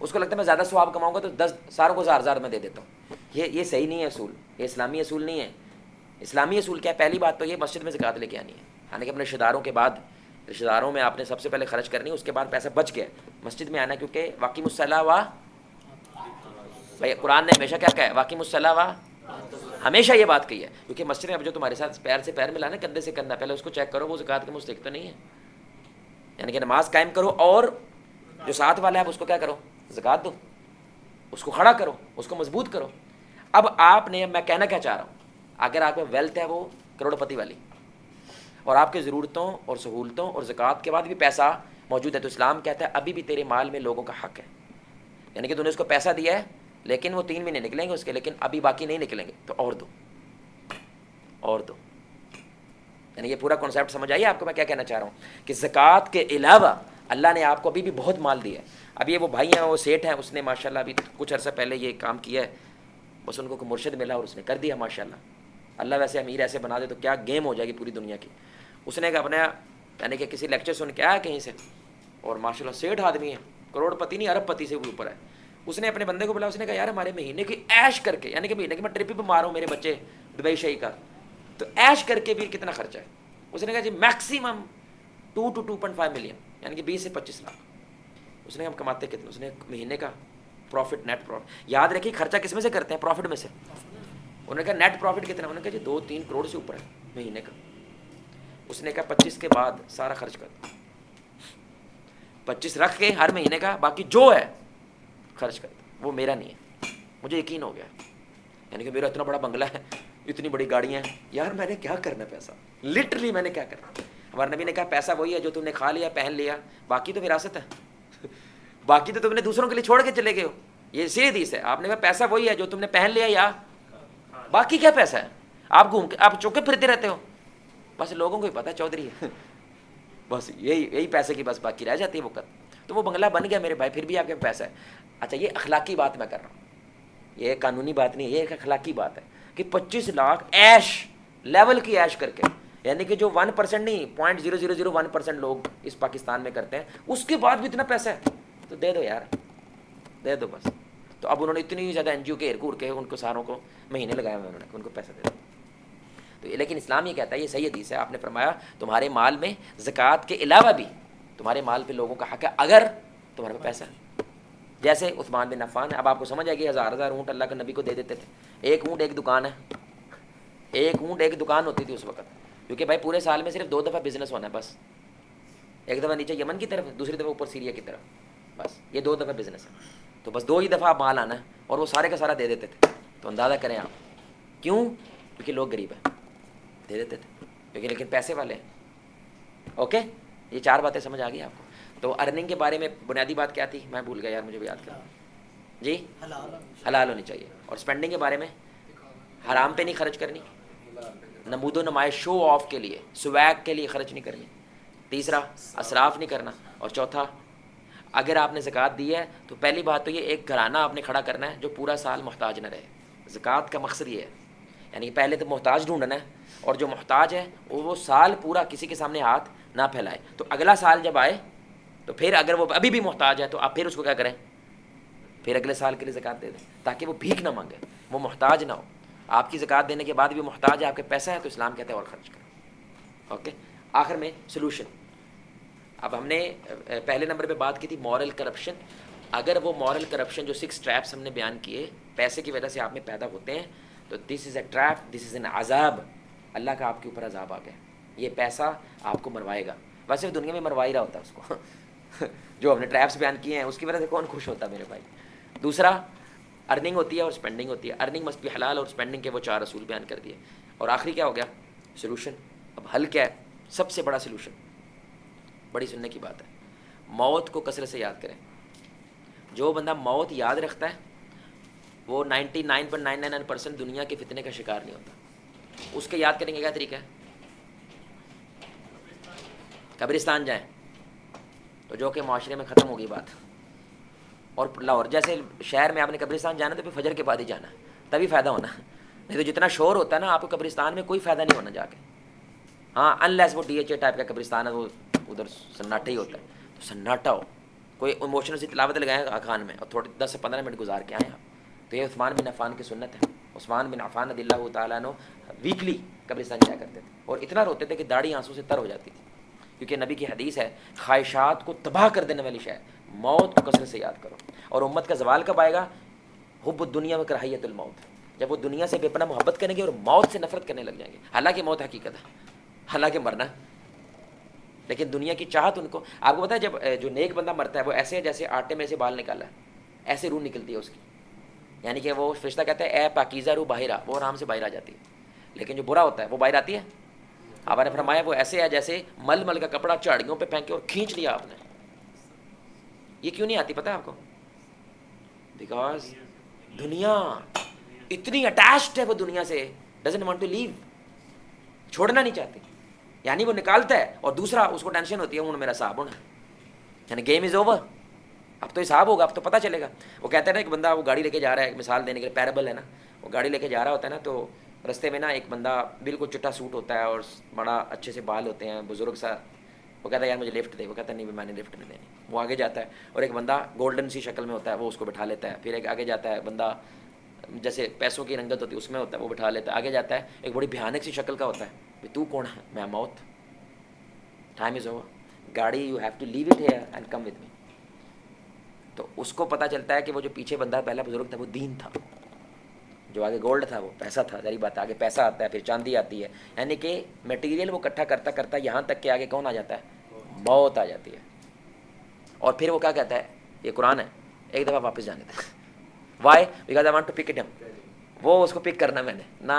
اس کو لگتا ہے میں زیادہ ثواب کماؤں گا تو 10 ساروں کو 1,000 میں دے دیتا ہوں. یہ صحیح نہیں ہے اصول، یہ اسلامی اصول نہیں ہے. اسلامی اصول کیا ہے؟ پہلی بات تو یہ مسجد میں زکوٰۃ لے کے آنی ہے، یعنی کہ اپنے رشتہ داروں کے بعد، رشتہ داروں میں آپ نے سب سے پہلے خرچ کرنی ہے، اس کے بعد پیسہ بچ گیا مسجد میں آنا ہے، کیونکہ واقعی الصلاۃ و بھائی قرآن نے ہمیشہ کیا کہا ہے؟ واقعی الصلاۃ و، ہمیشہ یہ بات کہی ہے. کیونکہ مسجد میں اب جو تمہارے ساتھ پیر سے پیر ملانا، کندھے سے کندھا، پہلے اس کو چیک کرو وہ زکوٰۃ کے مستحق تو نہیں ہے. یعنی کہ نماز قائم کرو اور جو ساتھ والا ہے اس کو کیا کرو؟ زکوٰۃ دو، اس کو کھڑا کرو، اس کو مضبوط کرو. اب آپ نے، میں کہنا کیا چاہ رہا ہوں، اگر آپ میں ویلتھ ہے وہ کروڑ پتی والی، اور آپ کے ضرورتوں اور سہولتوں اور زکوٰۃ کے بعد بھی پیسہ موجود ہے، تو اسلام کہتا ہے ابھی بھی تیرے مال میں لوگوں کا حق ہے. یعنی کہ تو نے اس کو پیسہ دیا ہے لیکن وہ 3 مہینے نکلیں گے اس کے، لیکن ابھی باقی نہیں نکلیں گے، تو اور دو اور دو. یعنی یہ پورا کانسیپٹ سمجھ آئیے آپ کو میں کیا کہنا چاہ رہا ہوں، کہ زکوٰۃ کے علاوہ اللہ نے آپ کو ابھی بھی بہت مال دیا ہے. اب یہ وہ بھائی ہیں، وہ سیٹھ ہیں، اس نے ماشاءاللہ ابھی کچھ عرصہ پہلے یہ کام کیا ہے، بس ان کو کوئی مرشد ملا اور اس نے کر دیا ماشاءاللہ. اللہ ویسے امیر ایسے بنا دے تو کیا گیم ہو جائے گی پوری دنیا کی. اس نے اپنا یعنی کہ کسی لیکچر سن کے آیا کہیں سے، اور ماشاءاللہ سیٹھ آدمی ہے، کروڑ پتی نہیں ارب پتی سے بھی اوپر ہے. اس نے اپنے بندے کو بولا، اس نے کہا یار ہمارے مہینے کی عیش کر کے، یعنی کہ مہینے کی میں ٹرپ پہ مار ہوں، میرے بچے دبئی شہی کا، تو عیش کر کے بھی کتنا خرچہ ہے؟ اس نے کہا جی میکسیمم 2 to 2.5 ملین، یعنی کہ 20 سے 25 لاکھ. اس نے ہم کماتے کتنے؟ اس نے مہینے کا پروفٹ، نیٹ پروفٹ، یاد رکھیے خرچہ کس میں سے کرتے ہیں؟ پروفٹ میں سے. انہوں نے کہا نیٹ پروفٹ کتنا؟ انہوں نے کہا جی 2-3 کروڑ سے اوپر ہے مہینے کا. اس نے کہا 25 کے بعد سارا خرچ کر دو، 25 رکھ کے ہر مہینے کا باقی جو ہے خرچ کر دو. وہ میرا نہیں ہے، مجھے یقین ہو گیا. یعنی کہ میرا اتنا بڑا بنگلہ ہے، اتنی بڑی گاڑیاں ہیں، یار میں نے کیا کرنا پیسہ، لٹرلی میں نے کیا کرنا. ہمارے نبی نے کہا پیسہ وہی ہے جو تم نے کھا لیا پہن لیا، باقی تو وراثت ہے، باقی تو تم نے دوسروں کے لیے چھوڑ کے چلے گئے ہو. یہ اسی حدیث ہے، آپ نے کہا پیسہ وہی ہے جو تم نے پہن لیا یا باقی کیا پیسہ ہے. آپ گھوم کے آپ چوکے پھرتے رہتے ہو، بس لوگوں کو ہی پتا چودھری ہے، بس یہی پیسے کی بس باقی رہ جاتی ہے وقت. تو وہ بنگلہ بن گیا میرے بھائی، پھر بھی آپ کے پیسہ ہے. اچھا یہ اخلاقی بات میں کر رہا ہوں، یہ قانونی بات نہیں ہے، یہ ایک اخلاقی بات ہے کہ 25 لاکھ عیش لیول کی عیش کر کے، یعنی کہ جو 1% نہیں 0.0001% لوگ اس پاکستان میں کرتے ہیں، اس کے بعد بھی اتنا پیسہ ہے، تو دے دو یار، دے دو بس. تو اب انہوں نے اتنی زیادہ NGO کے گھیر کے ان کو ساروں کو مہینے لگائے ہوئے، انہوں نے ان کو پیسہ دے دو. تو لیکن اسلام یہ کہتا ہے، یہ صحیح حدیث ہے، آپ نے فرمایا تمہارے مال میں زکوٰۃ کے علاوہ بھی تمہارے مال پہ لوگوں کا حق ہے اگر تمہارے پاس پیسہ ہے. جیسے عثمان بن عفان ہے، اب آپ کو سمجھ آئے گی، 1000 اونٹ اللہ کے نبی کو دے دیتے تھے. ایک اونٹ ایک دکان ہے، ایک اونٹ ایک دکان ہوتی تھی اس وقت، کیونکہ بھائی پورے سال میں صرف 2 دفعہ بزنس ہونا ہے بس. ایک دفعہ نیچے یمن کی طرف، دوسری دفعہ اوپر سیریا کی طرف، بس یہ 2 دفعہ بزنس ہے. تو بس 2 ہی دفعہ مال آنا ہے، اور وہ سارے کا سارا دے دیتے تھے. تو اندازہ کریں آپ کیوں؟ کیونکہ لوگ غریب ہیں، دے دیتے تھے، کیونکہ لیکن پیسے والے ہیں. اوکے، یہ 4 باتیں سمجھ آ گئی آپ کو. تو ارننگ کے بارے میں بنیادی بات کیا تھی؟ میں بھول گیا یار، مجھے بھی یاد کرا. جی حلال ہونی چاہیے. اور اسپینڈنگ کے بارے میں حرام پہ نہیں خرچ کرنی، نمود و نمائش شو آف کے لیے، سویگ کے لیے خرچ نہیں کرنی. تیسرا اسراف نہیں کرنا. اور چوتھا اگر آپ نے زکوٰۃ دی ہے تو پہلی بات تو یہ ایک گھرانہ آپ نے کھڑا کرنا ہے جو پورا سال محتاج نہ رہے. زکوٰۃ کا مقصد یہ ہے، یعنی پہلے تو محتاج ڈھونڈنا ہے، اور جو محتاج ہے وہ سال پورا کسی کے سامنے ہاتھ نہ پھیلائے. تو اگلا سال جب آئے تو پھر اگر وہ ابھی بھی محتاج ہے تو آپ پھر اس کو کیا کریں؟ پھر اگلے سال کے لیے زکوٰۃ دے دیں، تاکہ وہ بھیک نہ مانگے، وہ محتاج نہ ہو. آپ کی زکوٰۃ دینے کے بعد بھی محتاج ہے، آپ کے پیسہ ہے، تو اسلام کہتا ہے اور خرچ کریں. اوکے، آخر میں سلوشن. اب ہم نے پہلے نمبر پہ بات کی تھی مورل کرپشن. اگر وہ مورل کرپشن جو 6 ٹریپس ہم نے بیان کیے پیسے کی وجہ سے آپ میں پیدا ہوتے ہیں، تو دس از a trap, this is an عذاب. اللہ کا آپ کے اوپر عذاب آ گیا. یہ پیسہ آپ کو مروائے گا. ویسے دنیا میں مروا ہی رہا ہوتا ہے اس کو جو ہم نے ٹریپس بیان کیے ہیں اس کی وجہ سے کون خوش ہوتا ہے میرے بھائی. دوسرا ارننگ ہوتی ہے اور اسپینڈنگ ہوتی ہے. ارننگ مسٹ بی حلال، اور اسپینڈنگ کے وہ 4 اصول بیان کر دیے. اور آخری کیا ہو گیا؟ سلوشن. اب حل کیا ہے؟ سب سے بڑا سلوشن، بڑی سننے کی بات ہے، موت کو کثرت سے یاد کریں. جو بندہ موت یاد رکھتا ہے وہ 99.999% دنیا کے فتنے کا شکار نہیں ہوتا. اس کے یاد کرنے کا کیا طریقہ ہے؟ قبرستان جائیں، تو جو کہ معاشرے میں ختم ہوگی بات. اور لاہور جیسے شہر میں آپ نے قبرستان جانا تو پھر فجر کے بعد ہی جانا، تبھی فائدہ ہونا. نہیں تو جتنا شور ہوتا ہے نا، آپ کو قبرستان میں کوئی فائدہ نہیں ہونا جا کے. ہاں انلیس وہ DHA ٹائپ کا قبرستان ہے، وہ ادھر سناٹا ہی ہوتا ہے. تو سناٹا ہو، کوئی ایموشنل سی تلاوت لگائیں خان میں اور تھوڑے 10 سے 15 منٹ گزار کے آئیں آپ. تو یہ عثمان بن عفان کی سنت ہے. عثمان بن عفان رضی اللہ تعالیٰ عنہ ویکلی قبرستان جایا کرتے تھے اور اتنا روتے تھے کہ داڑھی آنسوں سے تر ہو جاتی تھی, کیونکہ نبی کی حدیث ہے خواہشات کو تباہ کر دینے والی شے موت کو کثرت سے یاد کرو. اور امت کا زوال کب آئے گا؟ حب الدنیا و کراہیت الموت, جب وہ دنیا سے بے پناہ محبت کریں گے اور موت سے نفرت کرنے لگ جائیں گے. حالانکہ موت حقیقت ہے, حالانکہ مرنا ہے, لیکن دنیا کی چاہت ان کو. آپ کو پتا ہے جب جو نیک بندہ مرتا ہے وہ ایسے ہے جیسے آٹے میں سے بال نکالا ہے, ایسے روح نکلتی ہے اس کی, یعنی کہ وہ فرشتہ کہتا ہے اے پاکیزہ روح باہر آ, وہ آرام سے باہر آ جاتی ہے. لیکن جو برا ہوتا ہے وہ باہر آتی ہے. آپ نے فرمایا وہ ایسے ہے جیسے مل مل کا کپڑا چاڑیوں پہ پھینکے اور کھینچ لیا آپ نے. یہ کیوں نہیں آتی پتہ ہے آپ کو؟ بیکاز دنیا اتنی اٹیچڈ ہے وہ دنیا سے, ڈزنٹ وانٹ ٹو لیو, چھوڑنا نہیں چاہتی. یعنی وہ نکالتا ہے اور دوسرا اس کو ٹینشن ہوتی ہے ہوں میرا صاحب ہونا, یعنی گیم از اوور, اب تو حساب ہوگا, اب تو پتہ چلے گا. وہ کہتے ہیں نا ایک بندہ وہ گاڑی لے کے جا رہا ہے, ایک مثال دینے کے لیے پیرابل ہے نا, وہ گاڑی لے کے جا رہا ہوتا ہے نا, تو رستے میں نا ایک بندہ بالکل چٹا سوٹ ہوتا ہے اور بڑا اچھے سے بال ہوتے ہیں, بزرگ سا, وہ کہتا ہے یار مجھے لفٹ دے, وہ کہتا ہے نہیں میں نے لفٹ نہیں دینی. وہ آگے جاتا ہے اور ایک بندہ گولڈن سی شکل میں ہوتا ہے, وہ اس کو بٹھا لیتا ہے. پھر ایک آگے جاتا ہے بندہ جیسے پیسوں کی رنگت ہوتی ہے اس میں ہوتا ہے, وہ بٹھا لیتا ہے. آگے جاتا ہے ایک بڑی بھیانک سی شکل کا ہوتا ہے, بھائی تو کون ہے؟ میں موت, ٹائم از اوور, گاڑی you have to leave it here and come with me. تو اس کو پتہ چلتا ہے کہ وہ جو پیچھے بندہ پہلا بزرگ تھا وہ دین تھا, جو آگے گولڈ تھا وہ پیسہ تھا. ذری بات ہے, آگے پیسہ آتا ہے پھر چاندی آتی ہے, یعنی کہ میٹیریل وہ اکٹھا کرتا کرتا یہاں تک کہ آگے کون آ جاتا ہے؟ موت آ جاتی ہے. اور پھر وہ کیا کہتا ہے, یہ قرآن ہے, ایک دفعہ واپس جانے تھا. Why? Because I want to pick it ہم, وہ اس کو پک کرنا میں نے, نہ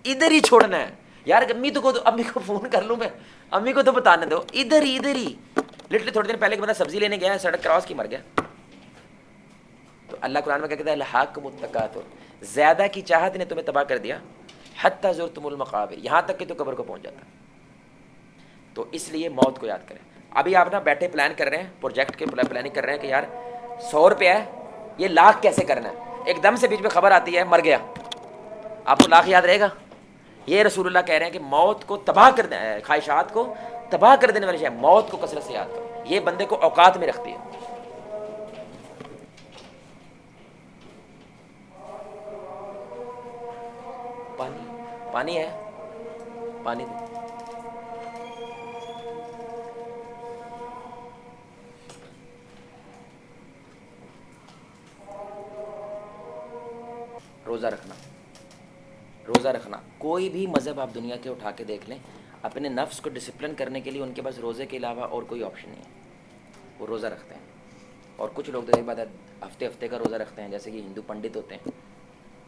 ادھر ہی چھوڑنا ہے یار. امی کو فون کر لوں میں, امی کو تو بتانے دو, ادھر ہی لٹرلی. تھوڑے دن پہلے ایک بندہ سبزی لینے گیا, سڑک کراس کی مر گیا. تو اللہ قرآن میں کیا کہتا ہے الہاکم التکاثر, زیادہ کی چاہت نے تمہیں تباہ کر دیا, حتی زرتم المقابر, یہاں تک کہ تو قبر کو پہنچ جاتا. تو اس لیے موت کو یاد کریں. ابھی آپ نا بیٹھے پلان کر رہے ہیں, پروجیکٹ کے پلاننگ کر رہے ہیں کہ یار 100 روپیہ ہے, یہ لاکھ کیسے کرنا ہے. ایک دم سے بیچ میں خبر آتی ہے مر گیا, آپ کو لاکھ یاد رہے گا؟ یہ رسول اللہ کہہ رہے ہیں کہ موت کو تباہ کر دیں, خواہشات کو تباہ کر دینے والی شے موت کو کثرت سے یاد کرو. یہ بندے کو اوقات میں رکھتی ہے. پانی ہے, پانی دے. روزہ رکھنا کوئی بھی مذہب آپ دنیا کے اٹھا کے دیکھ لیں, اپنے نفس کو ڈسپلن کرنے کے لیے ان کے پاس روزے کے علاوہ اور کوئی آپشن نہیں ہے. وہ روزہ رکھتے ہیں. اور کچھ لوگ تو یہ بات ہے ہفتے کا روزہ رکھتے ہیں, جیسے کہ ہندو پنڈت ہوتے ہیں,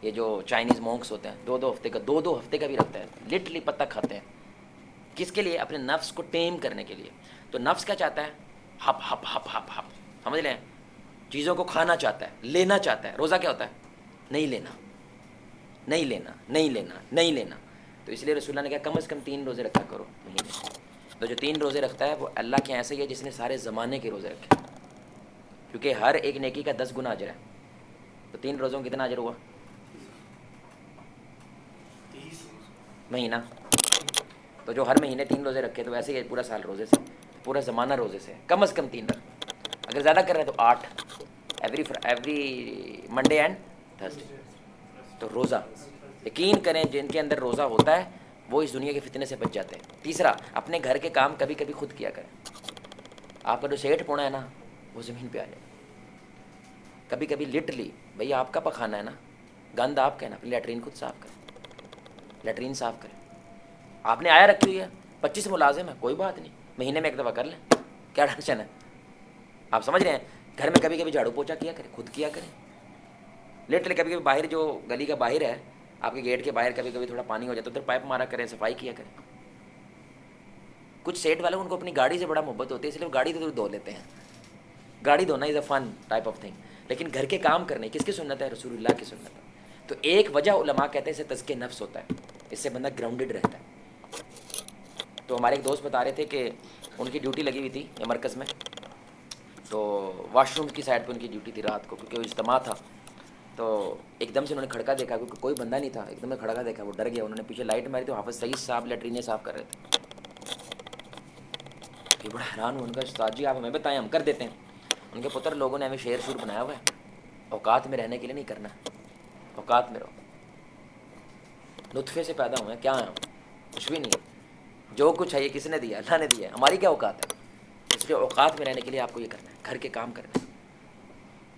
یہ جو چائنیز مونکس ہوتے ہیں, دو ہفتے کا بھی رکھتے ہیں. لٹرلی پتہ کھاتے ہیں. کس کے لیے؟ اپنے نفس کو ٹیم کرنے کے لیے. تو نفس کیا چاہتا ہے؟ Hip hip hip hip hip, سمجھ لیں, چیزوں کو کھانا چاہتا ہے, لینا چاہتا ہے. روزہ کیا ہوتا ہے؟ نہیں لینا نہیں لینا نہیں لینا نہیں لینا. تو اس لیے رسول اللہ نے کہا کم از کم 3 روزے رکھا کرو مہینے. تو جو 3 روزے رکھتا ہے وہ اللہ کے ایسے ہی ہے جس نے سارے زمانے کے روزے رکھے, کیونکہ ہر ایک نیکی کا 10 گنا اجر ہے. تو 3 روزوں کتنا اجر ہوا؟ مہینہ. تو جو ہر مہینے 3 روزے رکھے تو ویسے ہی پورا سال روزے سے, پورا زمانہ روزے سے. کم از کم 3 رکھ, اگر زیادہ کر رہے ہیں تو 8 ایوری منڈے اینڈ تھرسڈے. تو روزہ یقین کریں جن کے اندر روزہ ہوتا ہے وہ اس دنیا کے فتنے سے بچ جاتے ہیں. تیسرا, اپنے گھر کے کام کبھی کبھی خود کیا کریں. آپ کا جو سیٹ پونا ہے نا وہ زمین پہ آ جائے. کبھی کبھی لٹرلی بھئی آپ کا پخانا ہے نا, گند آپ کا ہے نا, اپنی لیٹرین خود صاف کریں, لیٹرین صاف کریں. آپ نے آیا رکھی ہوئی ہے, 25 ملازم ہے, کوئی بات نہیں, مہینے میں 1 دفعہ کر لیں, کیا ٹینشن ہے. آپ سمجھ رہے ہیں, گھر میں کبھی کبھی جھاڑو پوچھا کیا کریں, خود کیا کریں. لٹرلی کبھی کبھی باہر جو گلی کا باہر ہے, آپ کے گیٹ کے باہر کبھی کبھی تھوڑا پانی ہو جاتا ہے, ادھر پائپ مارا کریں, صفائی کیا کریں. کچھ سیٹ والے ان کو اپنی گاڑی سے بڑا محبت ہوتی ہے, اس لیے وہ گاڑی تو دھو لیتے ہیں. گاڑی دھونا از اے فن ٹائپ آف تھنگ, لیکن گھر کے کام کرنے کس کی سنت ہے؟ رسول اللہ کی سنت ہے. تو ایک وجہ علماء کہتے ہیں اسے تزکیہ نفس ہوتا ہے, اس سے بندہ گراؤنڈڈ رہتا ہے. تو ہمارے ایک دوست بتا رہے تھے کہ ان کی ڈیوٹی لگی ہوئی تھی مرکز میں, تو واش روم کی سائڈ پہ ان کی ڈیوٹی تھی رات کو, کیونکہ وہ اجتماع تھا. تو ایک دم سے انہوں نے کھڑکا دیکھا, کیونکہ کوئی بندہ نہیں تھا, ایک دم سے کھڑکا دیکھا, وہ ڈر گیا. انہوں نے پیچھے لائٹ ماری تو حافظ سعید صاحب لیٹرینیں صاف کر رہے تھے. یہ بڑا حیران ہوں, ان کا استاد جی آپ ہمیں بتائیں, ہم کر دیتے ہیں. ان کے پتر لوگوں نے ہمیں شیر شور بنایا ہوا ہے, اوقات میں رہنے کے لیے نہیں کرنا. اوقات میں رہو. نطفے سے پیدا ہوئے ہیں, کیا ہیں ہم؟ کچھ بھی نہیں ہے. جو کچھ ہے یہ کس نے دیا؟ اللہ نے دیا ہے. ہماری کیا اوقات ہے؟ اس لیے اوقات میں رہنے کے لیے آپ کو یہ کرنا ہے, گھر کے کام کرنا ہے.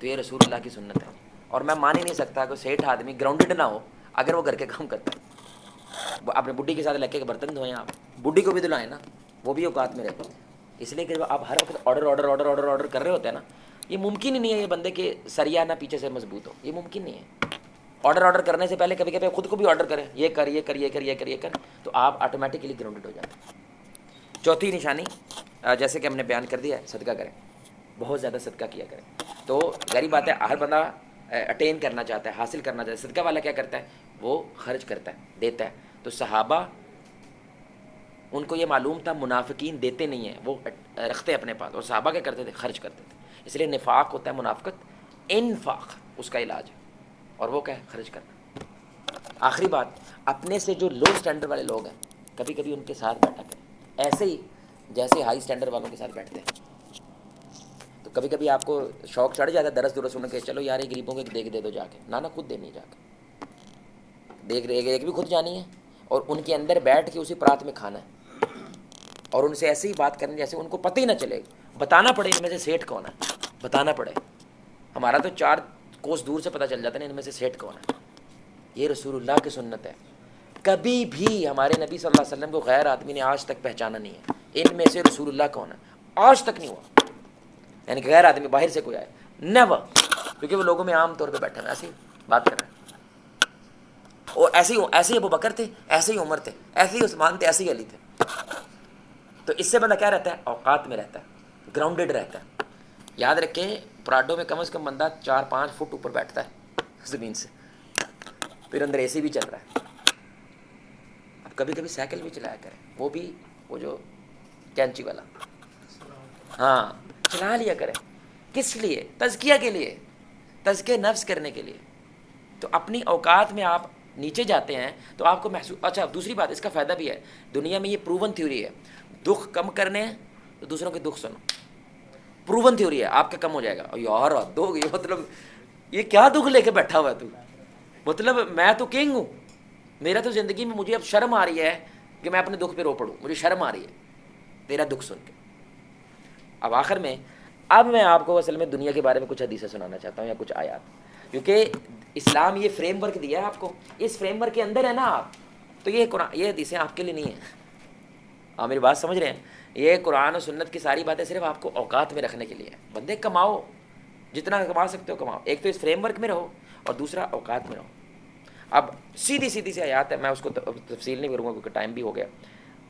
تو یہ رسول اللہ کی سنت ہے. اور میں مان ہی نہیں سکتا کہ سیٹھ آدمی گراؤنڈڈ نہ ہو اگر وہ گھر کے کام کرتا ہے. اپنے بڈھی کے ساتھ لگ کے برتن دھوئیں, آپ بڈھی کو بھی دلائیں نا, وہ بھی اوقات میں رہتے ہیں. اس لیے کہ جب آپ ہر وقت آرڈر کر رہے ہوتے ہیں نا, یہ ممکن ہی نہیں ہے یہ بندے کے سریا نہ پیچھے سے مضبوط ہو. یہ ممکن نہیں ہے. آرڈر کرنے سے پہلے کبھی کبھی خود کو بھی آرڈر کریں, یہ کر یہ کر یہ کر یہ کر یہ کر, تو آپ آٹومیٹکلی گراؤنڈڈ ہو جاتے ہیں. چوتھی نشانی جیسے کہ ہم نے بیان کر دیا ہے, صدقہ کریں, بہت زیادہ صدقہ کیا کریں. تو غریب بات ہے, ہر بندہ اٹین کرنا چاہتا ہے, حاصل کرنا چاہتا ہے. صدقہ والا کیا کرتا ہے؟ وہ خرچ کرتا ہے, دیتا ہے. تو صحابہ ان کو یہ معلوم تھا منافقین دیتے نہیں ہیں, وہ رکھتے اپنے پاس, اور صحابہ کیا کرتے تھے؟ خرچ کرتے تھے. اس لیے نفاق ہوتا ہے منافقت, انفاق اس کا علاج ہے, اور وہ کیا ہے؟ خرچ کرنا. آخری بات, اپنے سے جو لو سٹینڈرڈ والے لوگ ہیں کبھی کبھی ان کے ساتھ بیٹھا کریں, ایسے ہی جیسے ہائی سٹینڈرڈ والوں کے ساتھ بیٹھتے ہیں. تو کبھی کبھی آپ کو شوق چڑھ جاتا ہے درس سن کے, چلو یار یہ غریبوں کے دیکھ دے دو جا کے. نہ خود دینی ہے, جا کے دیکھ رہے ایک بھی خود جانی ہے, اور ان کے اندر بیٹھ کے اسی پرات میں کھانا ہے, اور ان سے ایسے ہی بات کرنی جیسے ان کو پتہ ہی نہ چلے. بتانا پڑے ان میں سے سیٹھ کون ہے, بتانا پڑے. ہمارا تو 4 کوس دور سے پتہ چل جاتا ہے ان میں سے سیٹھ کون ہے. یہ رسول اللہ کی سنت ہے. کبھی بھی ہمارے نبی صلی اللہ علیہ وسلم کو غیر آدمی نے آج تک پہچانا نہیں ہے. ان میں سے رسول اللہ کون ہے آج تک نہیں ہوا, یعنی کہ غیر آدمی باہر سے کوئی آئے, نیور. کیونکہ وہ لوگوں میں عام طور پہ بیٹھے ہیں, ایسے ہی بات کر رہے ہیں. اور ایسے ہی ابو بکر تھے, ایسے ہی عمر تھے, ایسے ہی عثمان تھے, ایسے ہی علی تھے. تو اس سے بندہ کیا رہتا ہے؟ اوقات میں رہتا ہے, گراؤنڈڈ رہتا ہے. یاد رکھیں, پراڈو میں کم از کم بندہ 4-5 فٹ اوپر بیٹھتا ہے زمین سے, پھر اندر اے سی بھی چل رہا ہے. اب کبھی کبھی سائیکل بھی چلایا کریں, وہ جو کینچی والا, ہاں چلا لیا کریں. کس لیے؟ تزکیہ کے لیے, تزکیہ نفس کرنے کے لیے. تو اپنی اوقات میں آپ نیچے جاتے ہیں تو آپ کو محسوس. اچھا دوسری بات, اس کا فائدہ بھی ہے, دنیا میں یہ پروون تھیوری ہے, دکھ کم کرنے ہیں تو دوسروں کے دکھ سنو. پروون تھیوری ہے, آپ کا کم ہو جائے گا. یار دو یہ مطلب یہ کیا دکھ لے کے بیٹھا ہوا ہے تو, مطلب میں تو کنگ ہوں, میرا تو زندگی میں مجھے اب شرم آ رہی ہے کہ میں اپنے دکھ پہ رو پڑوں, مجھے شرم آ رہی ہے تیرا دکھ سن کے. اب آخر میں اب میں آپ کو اصل میں دنیا کے بارے میں کچھ حدیثیں سنانا چاہتا ہوں یا کچھ آیات, کیونکہ اسلام یہ فریم ورک دیا ہے آپ کو, اس فریم ورک کے اندر ہے نا آپ, تو یہ قرآن یہ حدیثیں آپ کے لیے نہیں ہیں. آپ میری بات سمجھ رہے ہیں؟ یہ قرآن و سنت کی ساری باتیں صرف آپ کو اوقات میں رکھنے کے لیے ہے. بندے کماؤ, جتنا کما سکتے ہو کماؤ. ایک تو اس فریم ورک میں رہو, اور دوسرا اوقات میں رہو. اب سیدھی سی آیات ہے, میں اس کو تفصیل نہیں کروں گا کیونکہ ٹائم بھی ہو گیا.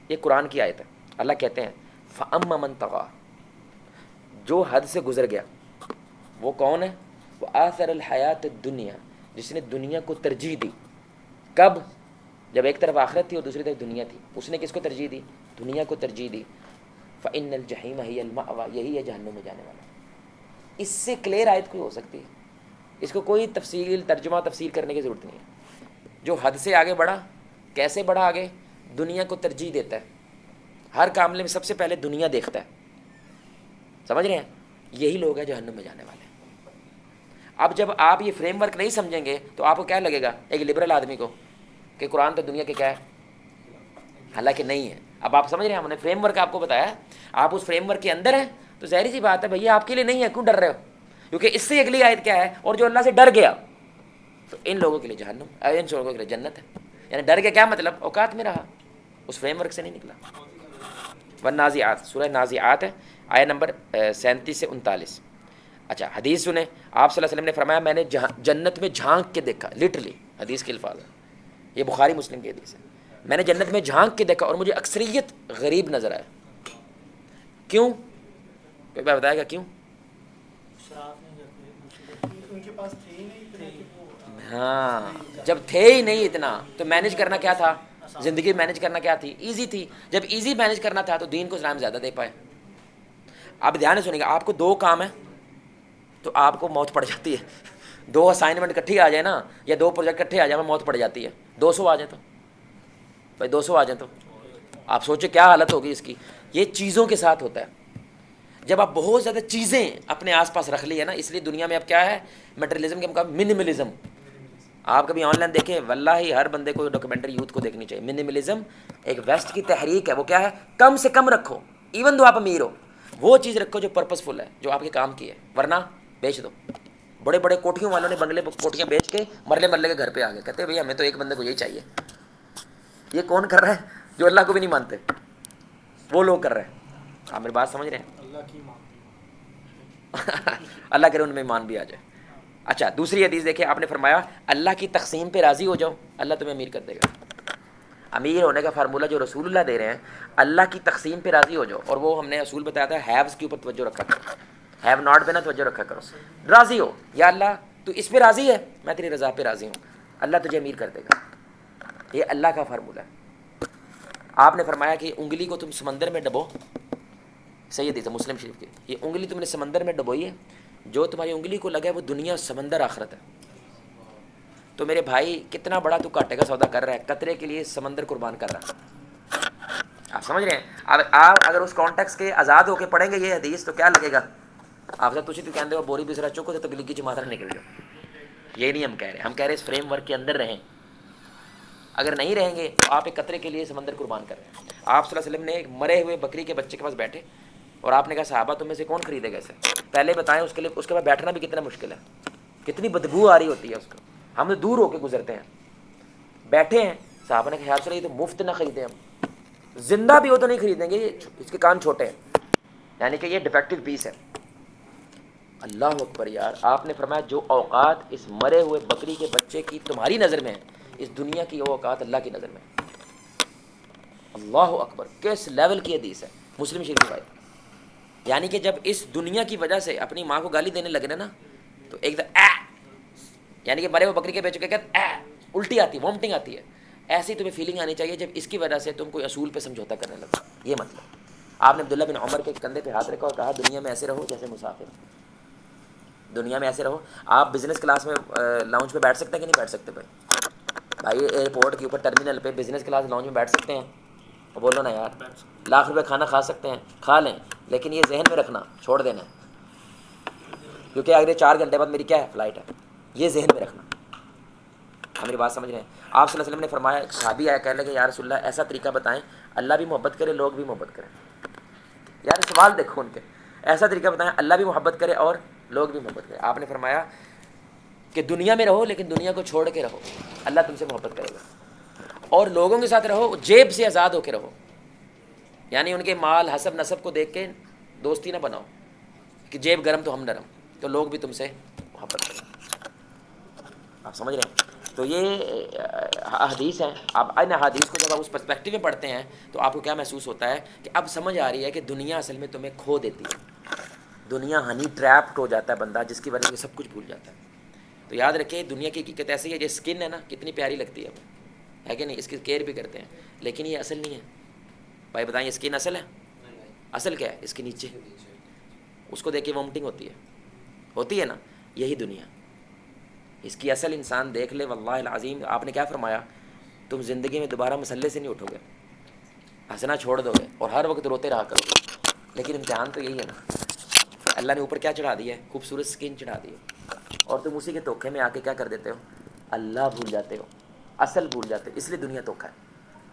یہ قرآن کی آیت ہے. اللہ کہتے ہیں فَأَمَّا مَن طَغَىٰ, جو حد سے گزر گیا. وہ کون ہے؟ وہ آثر الحیات الدنیا, جس نے دنیا کو ترجیح دی. کب؟ جب ایک طرف آخرت تھی اور دوسری طرف دنیا تھی. اس نے کس کو ترجیح دی؟ دنیا کو ترجیح دی. فَإِنَّ الْجَحِيمَ هِيَ الْمَأْوَىٰ, یہی ہے جہنم میں جانے والا. اس سے کلیئر آیت کوئی ہو سکتی ہے, اس کو کوئی تفصیل ترجمہ تفسیر کرنے کی ضرورت نہیں ہے. جو حد سے آگے بڑھا, کیسے بڑھا آگے؟ دنیا کو ترجیح دیتا ہے, ہر معاملے میں سب سے پہلے دنیا دیکھتا ہے. سمجھ رہے ہیں؟ یہی لوگ ہیں جہنم میں جانے والے. اب جب آپ یہ فریم ورک نہیں سمجھیں گے تو آپ کو کیا لگے گا ایک لبرل آدمی کو کہ قرآن تو دنیا کے کیا ہے, حالانکہ نہیں ہے. اب آپ سمجھ رہے ہیں, ہم نے فریم ورک آپ کو بتایا, آپ اس فریم ورک کے اندر ہیں تو ظاہری سی بات ہے بھیا آپ کے لیے نہیں ہے, کیوں ڈر رہے ہو؟ کیونکہ اس سے اگلی آیت کیا ہے, اور جو اللہ سے ڈر گیا تو ان لوگوں کے لیے جہنم, ان لوگوں کے لیے جنت ہے. یعنی ڈر کے کیا مطلب؟ اوقات میں رہا, اس فریم ورک سے نہیں نکلا. والنازعات, سورہ نازعات ہے, آیت نمبر 37 سے 39. اچھا حدیث سنیں, آپ صلی اللہ علیہ وسلم نے فرمایا میں نے جنت میں جھانک کے دیکھا. لٹرلی حدیث کے الفاظ ہیں, یہ بخاری مسلم کی حدیث ہے. میں نے جنت میں جھانک کے دیکھا اور مجھے اکثریت غریب نظر آیا. کیوں؟ کوئی بات بتائے گا کیوں؟ ان کے پاس تھے ہی نہیں اتنے کہ وہ ہاں, جب تھے ہی نہیں اتنا تو مینج کرنا کیا تھا, زندگی مینج کرنا کیا تھی, ایزی تھی. جب ایزی مینج کرنا تھا تو دین کو اسلام زیادہ دے پائے. آپ دھیان سے سنیں گے, آپ کو 2 کام ہیں تو آپ کو موت پڑ جاتی ہے. 2 اسائنمنٹ کٹھی آ جائے نا, یا 2 پروجیکٹ کٹھے آ جائیں, موت پڑ جاتی ہے. 200 آ جائیں تو بھائی 200 آ جائیں تو آپ سوچیں کیا حالت ہوگی اس کی. یہ چیزوں کے ساتھ ہوتا ہے. جب آپ بہت زیادہ چیزیں اپنے آس پاس رکھ لی ہے نا, اس لیے دنیا میں اب کیا ہے, میٹریلزم کے مقابلے منیملزم. آپ کبھی آن لائن دیکھیں، واللہ ہر بندے کو ڈاکومنٹری یوتھ کو دیکھنی چاہیے. منیملزم ایک ویسٹ کی تحریک ہے. وہ کیا ہے؟ کم سے کم رکھو، ایون دو آپ امیر ہو، وہ چیز رکھو جو پرپسفل ہے، جو آپ کے کام کی ہے، ورنہ بیچ دو. بڑے بڑے کوٹھیوں والوں نے بنگلے کوٹھیاں بیچ کے مرلے مرلے کے گھر پہ آ گئے، کہتے ہیں بھئی ہمیں تو ایک بندے کو یہی چاہیے. یہ کون کر رہا ہے؟ جو اللہ کو بھی نہیں مانتے، وہ لوگ کر رہے ہیں. آپ میری بات سمجھ رہے ہیں؟ اللہ کی مان. اللہ کرے ان میں ایمان بھی آ جائے. اچھا دوسری حدیث دیکھیں، آپ نے فرمایا اللہ کی تقسیم پہ راضی ہو جاؤ، اللہ تمہیں امیر کر دے گا. امیر ہونے کا فارمولہ جو رسول اللہ دے رہے ہیں، اللہ کی تقسیم پہ راضی ہو جاؤ. اور وہ ہم نے اصول بتایا تھا، ہیوز کے اوپر توجہ رکھا کرو، ہیو ناٹ پہ نہ توجہ رکھا کرو. راضی ہو، یا اللہ تو اس پہ راضی ہے، میں تیری رضا پہ راضی ہوں، اللہ تجھے امیر کر دے گا. یہ اللہ کا فارمولہ ہے. آپ نے فرمایا کہ انگلی کو تم سمندر میں ڈبو، صحیح حدیث ہے مسلم شریف کی، یہ انگلی تم نے سمندر میں ڈبوئی ہے، جو تمہاری انگلی کو لگے وہ دنیا سمندر آخرت ہے. تو میرے بھائی کتنا بڑا تو کاٹے کا سودا کر رہا ہے، قطرے کے لیے سمندر قربان کر رہا ہے. آپ سمجھ رہے ہیں؟ اب آپ اگر اس کانٹیکس کے آزاد ہو کے پڑھیں گے یہ حدیث تو کیا لگے گا آپ سے؟ تجھے تو کہتے ہو بوری بسرا چکو تو تبلیغی جماعت نہ نکل جاؤ. یہ نہیں ہم کہہ رہے، ہم کہہ رہے اس فریم ورک کے اندر رہیں. اگر نہیں رہیں گے تو آپ ایک قطرے کے لیے سمندر قربان کر رہے ہیں. آپ صلی اللہ علیہ وسلم نے ایک مرے ہوئے بکری کے بچے کے پاس بیٹھے اور آپ نے کہا صحابہ تم میں سے کون خریدے گا اسے؟ پہلے بتائیں اس کے لیے، اس کے بعد بیٹھنا بھی کتنا مشکل ہے، کتنی بدبو آ رہی ہوتی ہے اس کو. ہم تو دور ہو کے گزرتے ہیں، بیٹھے ہیں. صحابہ نے خیال سے یہ تو مفت نہ خریدیں، ہم زندہ بھی ہو تو نہیں خریدیں گے، اس کے کان چھوٹے ہیں، یعنی کہ یہ ڈیفیکٹو پیس ہے. اللہ اکبر یار. آپ نے فرمایا جو اوقات اس مرے ہوئے بکری کے بچے کی تمہاری نظر میں ہے، اس دنیا کی وہ اوقات اللہ کی نظر میں ہے. اللہ اکبر. کس لیول کی حدیث ہے، مسلم شریف کی روایت. یعنی کہ جب اس دنیا کی وجہ سے اپنی ماں کو گالی دینے لگے نا تو ایک یعنی کہ مرے ہوئے بکری کے بچے کے کہتے الٹی آتی ہے، وامٹنگ آتی ہے. ایسی تمہیں فیلنگ آنی چاہیے جب اس کی وجہ سے تم کوئی اصول پہ سمجھوتا کرنے لگو. یہ مطلب آپ نے عبداللہ بن عمر کے کندھے پہ ہاتھ رکھا اور کہا دنیا میں ایسے رہو جیسے مسافر، دنیا میں ایسے رہو. آپ بزنس کلاس میں لاؤنج پہ بیٹھ سکتے ہیں کہ نہیں بیٹھ سکتے؟ بھائی ایئرپورٹ کے اوپر ٹرمینل پہ بزنس کلاس لاؤنج میں بیٹھ سکتے ہیں؟ بولو نا یار. لاکھ روپے کھانا کھا سکتے ہیں، کھا لیں، لیکن یہ ذہن میں رکھنا چھوڑ دینا کیونکہ اگلے 4 گھنٹے بعد میری کیا ہے، فلائٹ ہے. یہ ذہن میں رکھنا. میری بات سمجھ رہے ہیں؟ آپ صلی اللہ علیہ وسلم نے فرمایا، ایک صحابی آیا کہنے لگے یا رسول اللہ ایسا طریقہ بتائیں اللہ بھی محبت کرے لوگ بھی محبت کریں. یار سوال دیکھو ان کے، ایسا طریقہ بتائیں اللہ بھی محبت کرے اور لوگ بھی محبت کریں. آپ نے فرمایا کہ دنیا میں رہو لیکن دنیا کو چھوڑ کے رہو، اللہ تم سے محبت کرے گا. اور لوگوں کے ساتھ رہو، جیب سے آزاد ہو کے رہو، یعنی ان کے مال حسب نسب کو دیکھ کے دوستی نہ بناؤ کہ جیب گرم تو ہم نرم، تو لوگ بھی تم سے محبت کریں. آپ سمجھ رہے ہیں؟ تو یہ حدیث ہیں. آپ ان حدیث کو جب آپ اس پرسپیکٹو میں پڑھتے ہیں تو آپ کو کیا محسوس ہوتا ہے کہ اب سمجھ آ رہی ہے کہ دنیا اصل میں تمہیں کھو دیتی ہے. دنیا ہنی ٹریپڈ ہو جاتا ہے بندہ، جس کی وجہ سے سب کچھ بھول جاتا ہے. تو یاد رکھیں دنیا کی حقیقت ایسی ہے، جو اسکن ہے نا کتنی پیاری لگتی ہے کہ نہیں، اس کی کیئر بھی کرتے ہیں، لیکن یہ اصل نہیں ہے. بھائی بتائیں یہ اسکن اصل ہے؟ اصل کیا ہے؟ اس کے نیچے اس کو دیکھ کے وامٹنگ ہوتی ہے نا، یہی دنیا. اس کی اصل انسان دیکھ لے واللہ العظیم. آپ نے کیا فرمایا؟ تم زندگی میں دوبارہ مسلے سے نہیں اٹھو گے، ہنسنا چھوڑ دو گے اور ہر وقت روتے رہا کرو گے. لیکن امتحان تو یہی ہے نا، اللہ نے اوپر کیا چڑھا دیا ہے؟ خوبصورت اسکن چڑھا دی ہے، اور تم اسی کے دھوکے میں آ کے کیا کر دیتے ہو؟ اللہ بھول جاتے ہو، اصل بھول جاتے ہو. اس لیے دنیا دھوکا ہے،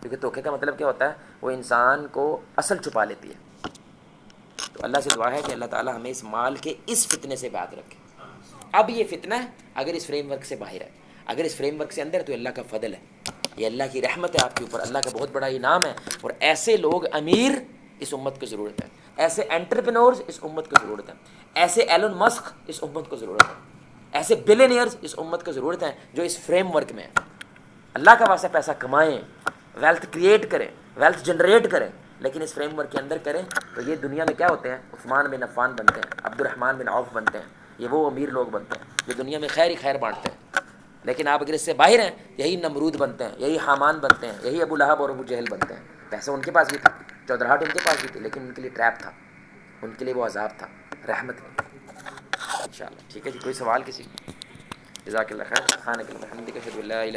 کیونکہ دھوکے کا مطلب کیا ہوتا ہے؟ وہ انسان کو اصل چھپا لیتی ہے. تو اللہ سے دعا ہے کہ اللہ تعالی ہمیں اس مال کے اس فتنے سے بات رکھے. اب یہ فتنہ ہے اگر اس فریم ورک سے باہر ہے، اگر اس فریم ورک سے اندر تو اللہ کا فضل ہے، یہ اللہ کی رحمت ہے آپ کے اوپر، اللہ کا بہت بڑا انعام ہے. اور ایسے لوگ امیر اس امت کو ضرورت ہے، ایسے انٹرپرینورز اس امت کو ضرورت ہے، ایسے ایلن مسک اس امت کو ضرورت ہے، ایسے بلینئرز اس امت کو ضرورت ہے جو اس فریم ورک میں ہیں. اللہ کا واسطہ پیسہ کمائیں، ویلتھ کریٹ کریں، ویلتھ جنریٹ کریں، لیکن اس فریم ورک کے اندر کریں تو یہ دنیا میں کیا ہوتے ہیں؟ عثمان بن عفان بنتے ہیں، عبد الرحمن بن عوف بنتے ہیں. یہ وہ امیر لوگ بنتے ہیں جو دنیا میں خیر ہی خیر بانٹتے ہیں. لیکن آپ اگر اس سے باہر ہیں، یہی نمرود بنتے ہیں، یہی حامان بنتے ہیں، یہی ابو لہب اور ابو جہل بنتے ہیں. پیسہ ان کے پاس بھی تھا، چودراہٹ ان کے پاس بھی تھی، لیکن ان کے لیے ٹریپ تھا، ان کے لیے وہ عذاب تھا، رحمت نہیں. انشاءاللہ ٹھیک ہے جی. کوئی سوال کسی؟ جزاک اللہ خیر. سبحانک اللہم وبحمدک اشہد ان لا الہ